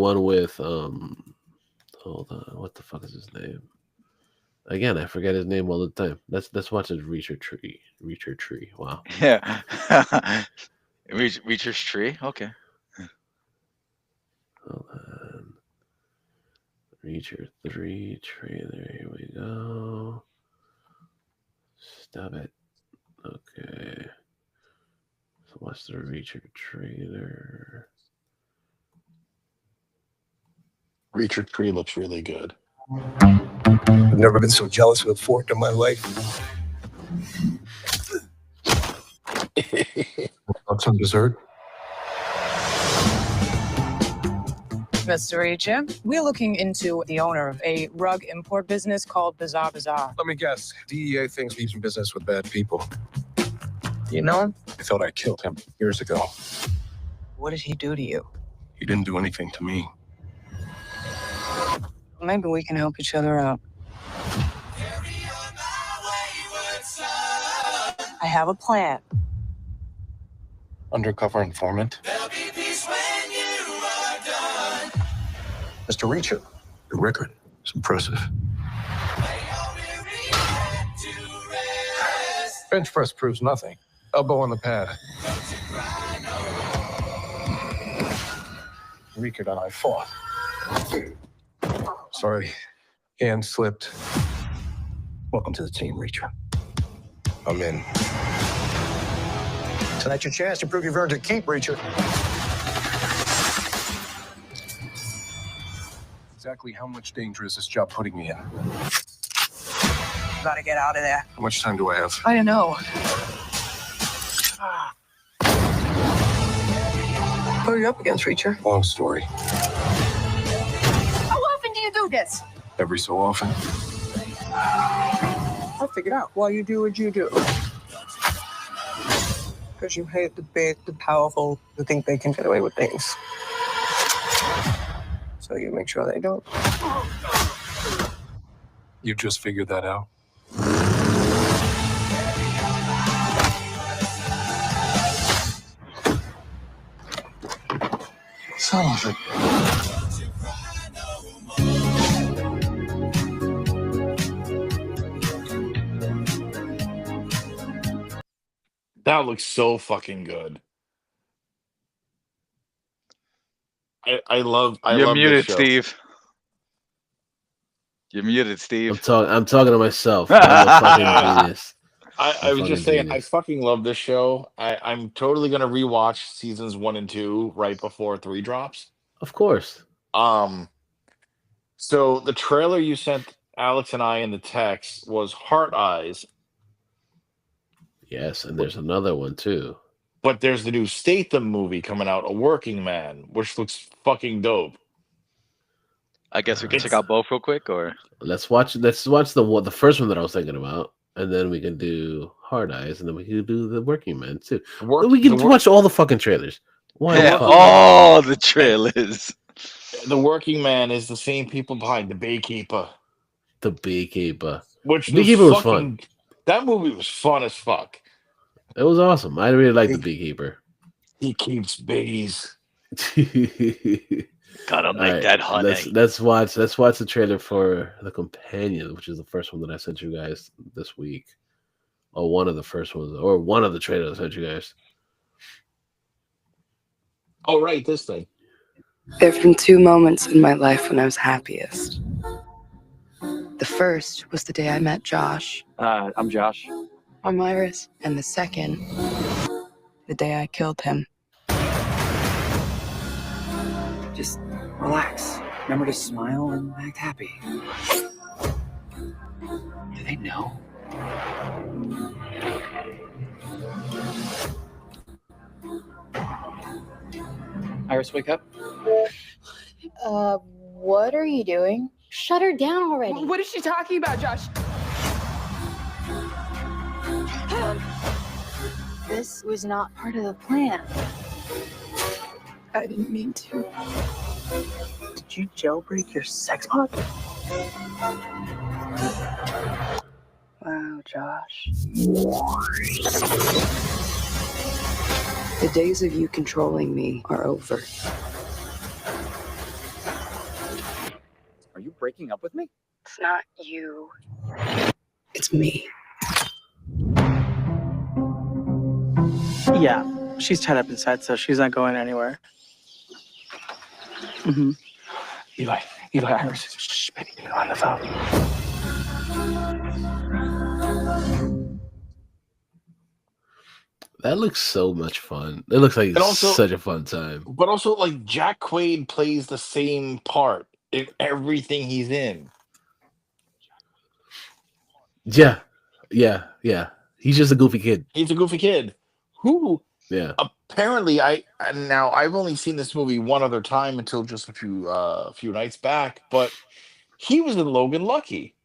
on, what the fuck is his name? Again, I forget his name all the time. Let's watch his Reacher Tree. Wow. Yeah. Reacher's Tree. Okay. Hold on. Reacher 3 trailer. Here we go. Stop it. Okay. So what's the Reacher trailer? Reacher 3 looks really good. I've never been so jealous of a fork in my life. Want some dessert? Mr. Reacher, we're looking into the owner of a rug import business called Bizarre Bazaar. Let me guess. DEA thinks he's in business with bad people. You know him? I thought I killed him years ago. What did he do to you? He didn't do anything to me. Maybe we can help each other out. I have a plan. Undercover informant. Mr. Reacher, your record is impressive. Bench press proves nothing. Elbow on the pad. Reacher and I fought. Sorry, hand slipped. Welcome to the team, Reacher. I'm in. Tonight's your chance to prove you've earned a keep, Reacher. Exactly how much danger is this job putting me in? Gotta get out of there. How much time do I have? I don't know. What are you up against, Reacher? Long story. How often do you do this? Every so often. I'll figure it out while you do what you do. Because you hate the big, the powerful, who think they can get away with things. So you make sure they don't. You just figured that out? Son of a... That looks so fucking good. I love You're muted, this show. Steve. You're muted, Steve. I'm talking to myself. I'm a fucking genius. I was just saying, I fucking love this show. I'm totally gonna rewatch seasons 1 and 2 right before 3 drops. Of course. So the trailer you sent Alex and I in the text was Heart Eyes. Yes, and there's another one too. But there's the new Statham movie coming out, A Working Man, which looks fucking dope. I guess we can check out both real quick, or let's watch the first one that I was thinking about, and then we can do Hard Eyes, and then we can do The Working Man too. We can watch all the fucking trailers. all the trailers. The Working Man is the same people behind The Beekeeper. The Beekeeper. Which Beekeeper was fun. That movie was fun as fuck. It was awesome. I really liked The Beekeeper. He keeps bees. Gotta make that honey. Let's watch the trailer for The Companion, which is the first one that I sent you guys this week. Or one of the first ones, or one of the trailers I sent you guys. Oh, right, this thing. There have been 2 moments in my life when I was happiest. The first was the day I met Josh. I'm Josh. I'm Iris. And the second, the day I killed him. Just relax. Remember to smile and act happy. Do they know? Iris, wake up. What are you doing? Shut her down already. What is she talking about, Josh? This was not part of the plan. I didn't mean to. Did you jailbreak your sex bot? Wow, Josh. The days of you controlling me are over. Are you breaking up with me? It's not you. It's me. Yeah, she's tied up inside, so she's not going anywhere. Mm-hmm. Eli, Iris, shh, baby, you're on the phone. That looks so much fun. It looks like such a fun time. But also, like, Jack Quaid plays the same part in everything he's in. Yeah. He's just a goofy kid. He's a goofy kid who, apparently, I've only seen this movie one other time until just a few nights back. But he was in Logan Lucky.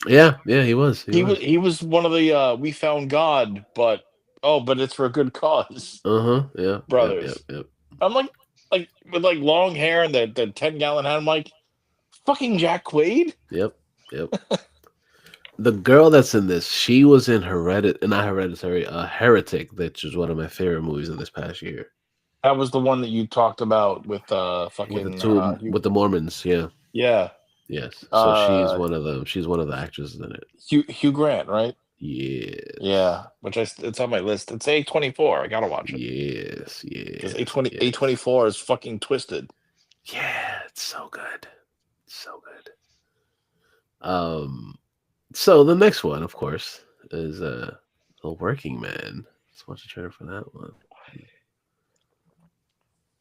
Yeah, he was. He was one of the We Found God, but it's for a good cause. Yeah. Brothers. Yep. I'm like with like long hair and the 10-gallon hat. I'm like, fucking Jack Quaid. Yep. The girl that's in this, she was in Heretic, which is one of my favorite movies of this past year. That was the one that you talked about with with the Mormons. Yeah. Yes. So she's one of them. She's one of the actresses in it. Hugh Grant, right? Yeah. Which it's on my list. It's A24. I gotta watch it. Yes. Because A24 is fucking twisted. Yeah, it's so good. So the next one, of course, is The Working Man. Let's watch the trailer for that one.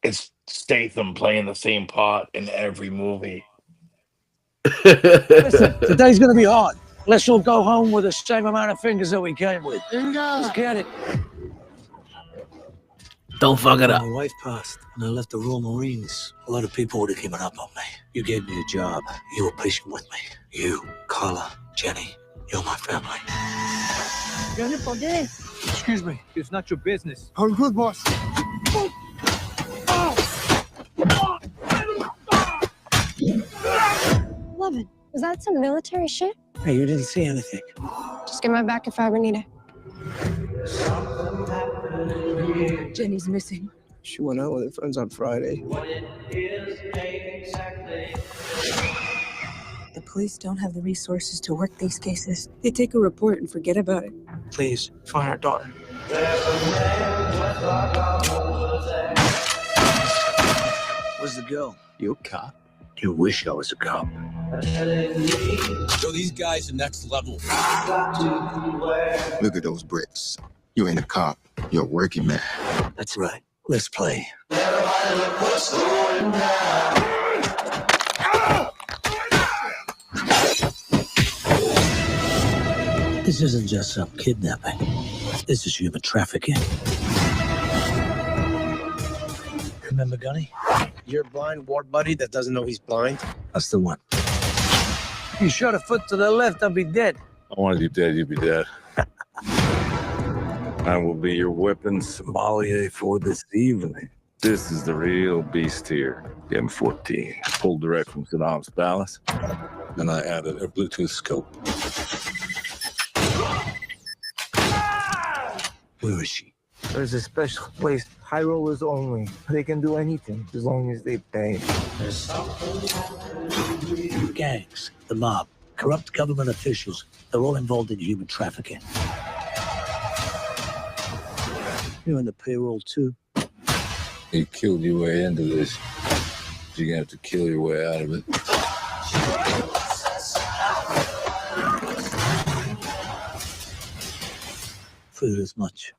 It's Statham playing the same part in every movie. Listen, today's gonna be hard. Let's all go home with the same amount of fingers that we came with. Let's get it. Don't fuck it up. My wife passed, and I left the Royal Marines. A lot of people would have given up on me. You gave me a job. You were patient with me. You, Carla, Jenny, you're my family. Excuse me, it's not your business. I'm good, boss. Love it. Is that some military shit? Hey, you didn't see anything. Just get my back if I ever need it. Jenny's missing. She went out with her friends on Friday. The police don't have the resources to work these cases. They take a report and forget about it. Please, find our daughter. Where's the girl? You a cop? You wish I was a cop. So these guys are next level. Look at those bricks. You ain't a cop. You're a working man. That's right. Let's play. This isn't just some kidnapping. This is human trafficking. Remember Gunny? Your blind ward buddy that doesn't know he's blind? That's the one. You shot a foot to the left, I'll be dead. I wanted you dead, you'd be dead. I will be your weapon sommelier for this evening. This is the real beast here. The M14. Pulled direct from Saddam's palace. And I added a Bluetooth scope. Where is she? There's a special place, high rollers only. They can do anything as long as they pay. Gangs, the mob, corrupt government officials, they're all involved in human trafficking. You're in the payroll too. You killed your way into this. You're gonna have to kill your way out of it. Figured as much.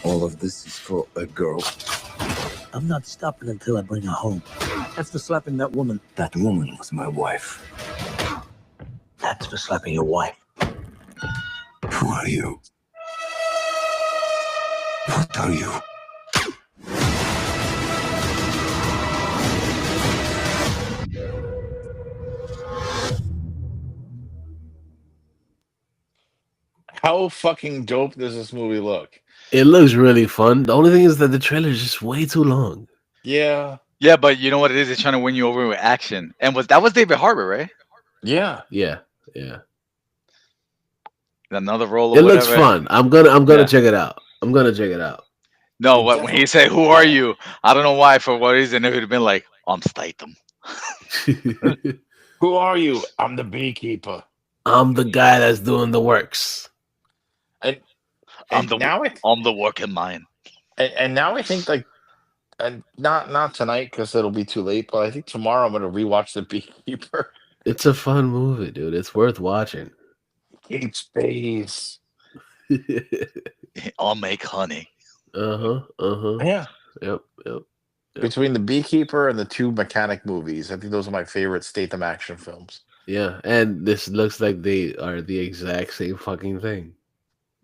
All of this is for a girl. I'm not stopping until I bring her home. That's for slapping that woman. That woman was my wife. That's for slapping your wife. Who are you? What are you? How fucking dope does this movie look? It looks really fun. The only thing is that the trailer is just way too long. Yeah. Yeah, but you know what it is? It's trying to win you over with action. And that was David Harbour, right? Yeah. Yeah. Another role. It looks fun. I'm gonna check it out. I'm gonna check it out. No, when he said, "Who are you?" I don't know why. For what reason? It would have been like, "I'm Statham." Who are you? I'm the beekeeper. I'm the guy that's doing the works. And I'm the working mind. And now I think like, and not tonight because it'll be too late. But I think tomorrow I'm gonna rewatch The Beekeeper. It's a fun movie, dude. It's worth watching. Kate Space. I'll make honey. Yeah. Yep. Between The Beekeeper and the two mechanic movies, I think those are my favorite Statham action films. Yeah, and this looks like they are the exact same fucking thing.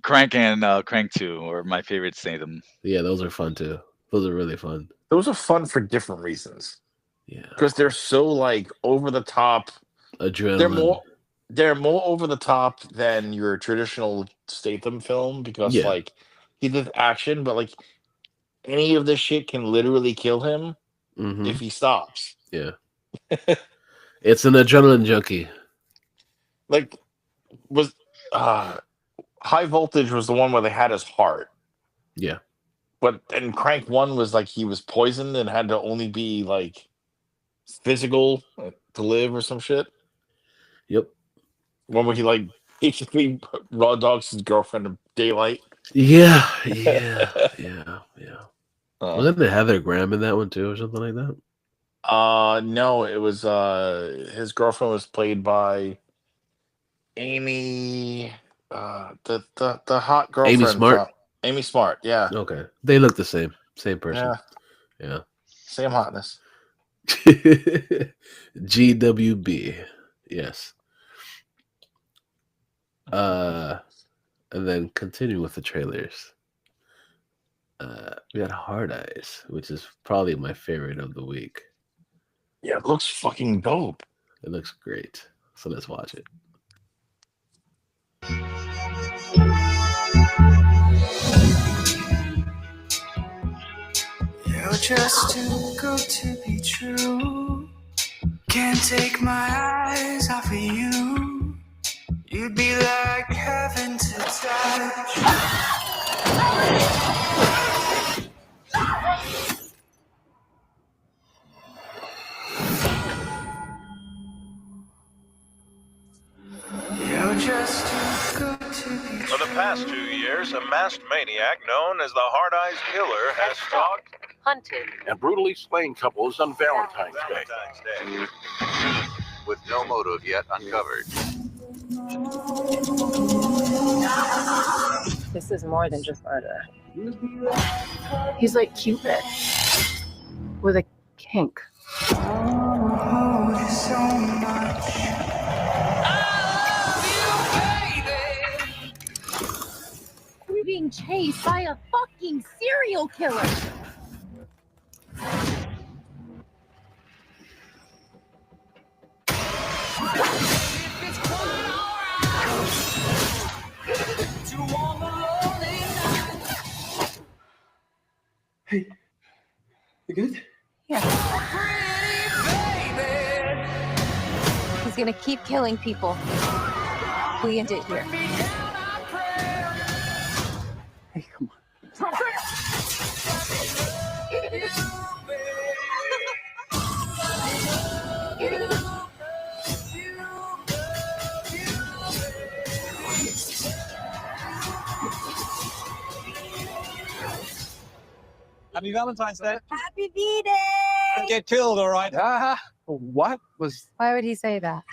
Crank and Crank 2 are my favorite Statham. Yeah, those are fun too. Those are really fun. Those are fun for different reasons. Yeah. Because they're so like over the top. Adrenaline. They're more over the top than your traditional Statham film because like he did action, but like any of this shit can literally kill him if he stops. Yeah. It's an adrenaline junkie. Like was High Voltage was the one where they had his heart. Yeah. But and Crank 1 was like he was poisoned and had to only be like physical to live or some shit. Yep. One where he like basically raw dogs his girlfriend in daylight. Yeah. Wasn't there Heather Graham in that one too, or something like that? No, it was his girlfriend was played by Amy, the hot girlfriend. Amy Smart. Amy Smart, yeah. Okay, they look the same person. Yeah. Same hotness. GWB, yes. And then continue with the trailers. We got Hard Eyes, which is probably my favorite of the week. Yeah, it looks fucking dope. It looks great. So let's watch it. You're just too good to be true. Can't take my eyes off of you. You'd be like heaven to touch. You're just too good to be For the past 2 years, a masked maniac known as the Hard Eyes Killer has stalked, hunted, and brutally slain couples on Valentine's Day. with no motive yet uncovered. This is more than just murder. He's like Cupid with a kink. Oh, so much. chased by a fucking serial killer. Hey, you good? Yeah. He's gonna keep killing people. We end it here. Hey, come on. Happy Valentine's Day. Happy B-Day! Get killed, all right? What was... Why would he say that?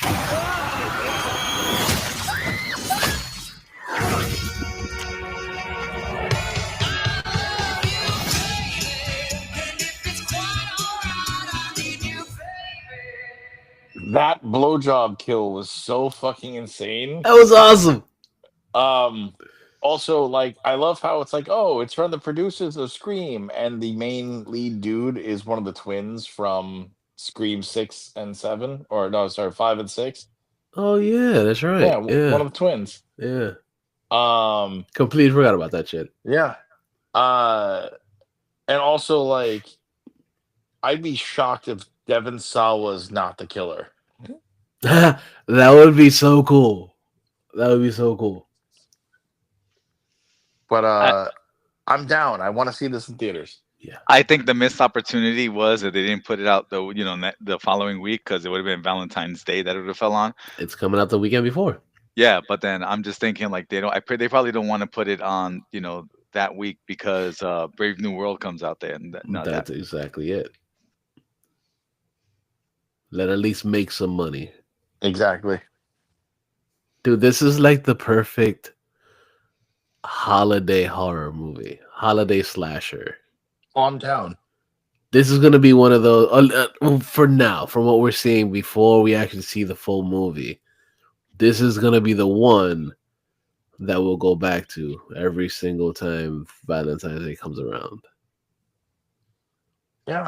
That blowjob kill was so fucking insane. That was awesome. Also, like, I love how it's like, oh, it's from the producers of Scream, and the main lead dude is one of the twins from Scream 6 and 7, or no, sorry, 5 and 6. Oh yeah, that's right. Yeah, Yeah, one of the twins. yeah. Um, Completely forgot about that shit. yeah. And also, like, I'd be shocked if Devon Sawa's not the killer. That would be so cool. That would be so cool. But I'm down. I want to see this in theaters. Yeah. I think the missed opportunity was that they didn't put it out the following week, because it would have been Valentine's Day that it would have fell on. It's coming out the weekend before. Yeah, but then I'm just thinking, like, they probably don't want to put it on that week, because Brave New World comes out there, and That's exactly it. Let at least make some money. Exactly. Dude, this is like the perfect holiday horror movie, holiday slasher. I'm down. This is going to be one of those, for now, from what we're seeing before we actually see the full movie, this is going to be the one that we'll go back to every single time Valentine's Day comes around. Yeah,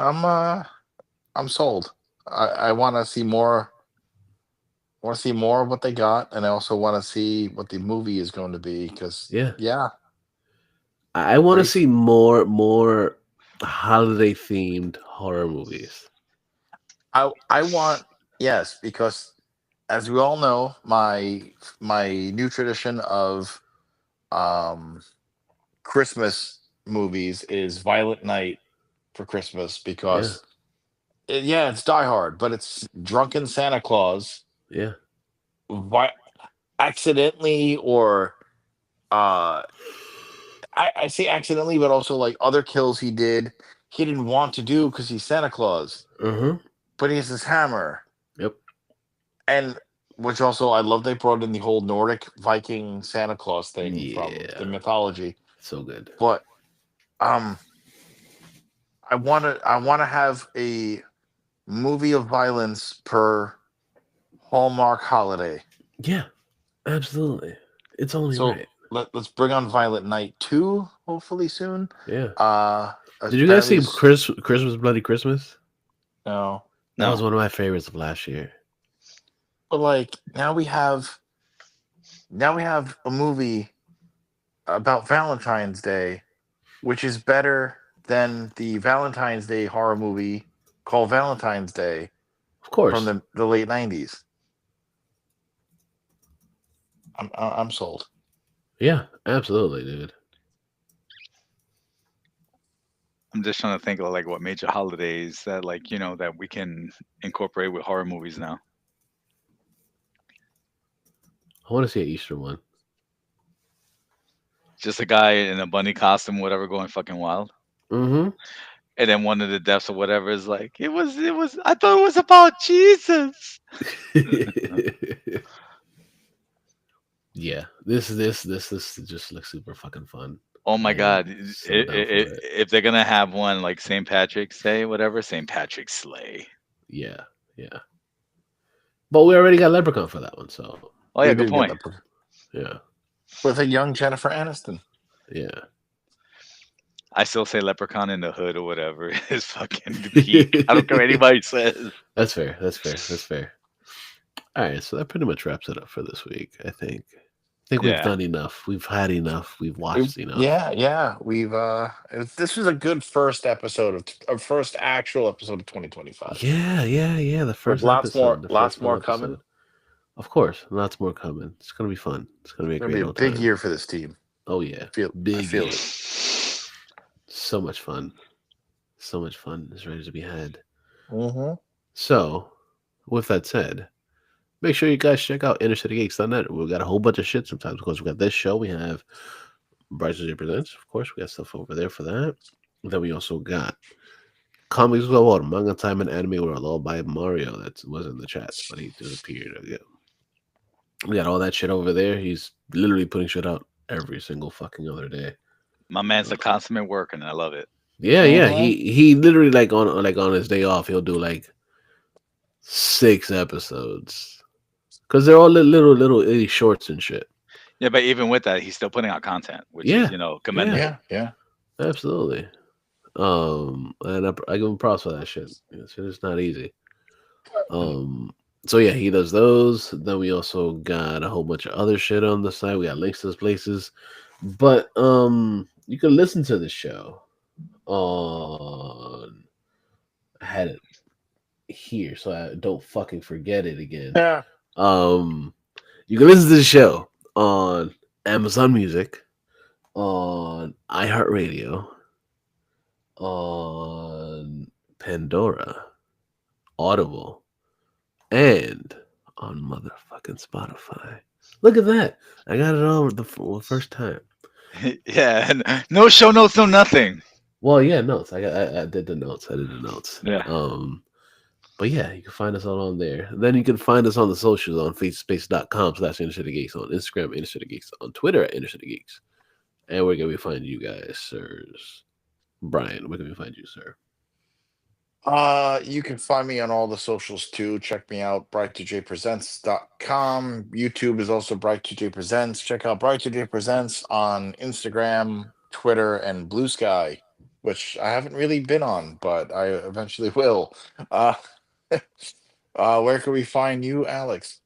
I'm sold. I want to see more. I want to see more of what they got, and I also want to see what the movie is going to be, because I want to see more holiday themed horror movies. I want, yes, because as we all know, my new tradition of Christmas movies is Violent Night for Christmas, because it's Die Hard, but it's drunken Santa Claus. Yeah. Accidentally, or I say accidentally, but also like other kills he didn't want to do because he's Santa Claus. But he has this hammer. Yep. And which also, I love they brought in the whole Nordic Viking Santa Claus thing from the mythology. So good. But I want to have a movie of violence per Hallmark holiday. Yeah, absolutely. It's only right. Let's bring on Violent Night 2 hopefully soon. Yeah. Did you guys see Christmas Bloody Christmas? No. That was one of my favorites of last year. But like now we have a movie about Valentine's Day, which is better than the Valentine's Day horror movie called Valentine's Day. Of course. From the late 90s. I'm sold. Yeah, absolutely, dude. I'm just trying to think of like what major holidays that that we can incorporate with horror movies now. I want to see an Easter one. Just a guy in a bunny costume, whatever, going fucking wild. Mm-hmm. And then one of the deaths or whatever is like, it was. I thought it was about Jesus. Yeah, this just looks super fucking fun. Oh my god! If they're gonna have one like St. Patrick's Day, whatever, St. Patrick's Slay. Yeah. But we already got Leprechaun for that one, so. Oh yeah, good point. Yeah. With a young Jennifer Aniston. Yeah. I still say Leprechaun in the Hood or whatever is fucking peak. I don't care what anybody says. That's fair. That's fair. That's fair. All right, so that pretty much wraps it up for this week. I think we've Yeah. done enough. We've had enough. We've watched enough. Yeah. We've this was a good first episode of first actual episode of 2025. Yeah. The With first lots episode. The lots first more full coming. episode. Of course, lots more coming. It's gonna be fun. It's gonna be a It's gonna great be a old big time. year for this team. Oh yeah, I big feel year. it. So much fun. So much fun is ready to be had. Mm-hmm. So, with that said, make sure you guys check out InnerCityGeeks.net. We've got a whole bunch of shit sometimes because we got this show. We have Bryce J Presents. Of course, we got stuff over there for that. Then we also got Comics Go Out, Manga Time and Anime World, all by Mario. That was in the chats, but he disappeared again. We got all that shit over there. He's literally putting shit out every single fucking other day. My man's a consummate worker, and I love it. Yeah. He literally like on his day off, he'll do like 6 episodes because they're all little itty shorts and shit. Yeah, but even with that, he's still putting out content, which is commendable. Yeah. Absolutely. And I give him props for that shit. It's not easy. So yeah, he does those. Then we also got a whole bunch of other shit on the side. We got links to those places. But you can listen to the show on I had it here so I don't fucking forget it again. Yeah. You can listen to the show on Amazon Music, on iHeartRadio, on Pandora, Audible, and on motherfucking Spotify. Look at that. I got it all the first time. Yeah, and no show notes, no nothing. Well, yeah, notes. I did the notes. Yeah. But yeah, you can find us all on there. And then you can find us on the socials on Facebook.com/InnerCityGeeks, on Instagram, InnerCityGeeks, on Twitter at InnerCityGeeks. And where can we find you guys, sirs? Brian, where can we find you, sir? You can find me on all the socials too. Check me out, bright2jpresents.com. YouTube is also bright2jpresents. Check out bright2jpresents on Instagram, Twitter, and Blue Sky, which I haven't really been on, but I eventually will. Where can we find you, Alex?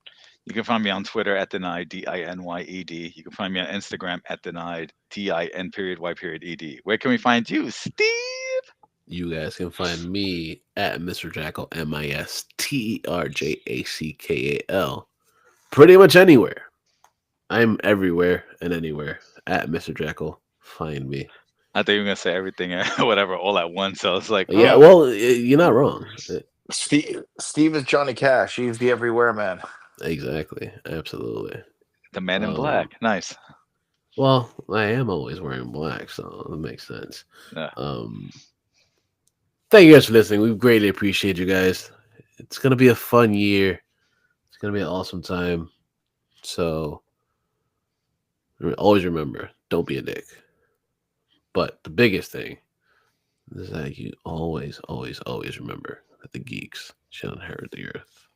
You can find me on Twitter at Denied, DINYED. You can find me on Instagram at Denied, DIN.Y.ED. Where can we find you, Steve? You guys can find me at Mr. Jackal, MISTERJACKAL. Pretty much anywhere. I'm everywhere and anywhere at Mr. Jackal. Find me. I thought you were gonna say everything, whatever, all at once. So I was like, yeah, well, you're not wrong. Steve is Johnny Cash. He's the everywhere man. Exactly. Absolutely. The man in black. Nice. Well, I am always wearing black, so it makes sense. Yeah. Thank you guys for listening. We greatly appreciate you guys. It's gonna be a fun year. It's gonna be an awesome time. So always remember, don't be a dick. But the biggest thing is that you always remember that the geeks shall inherit the earth.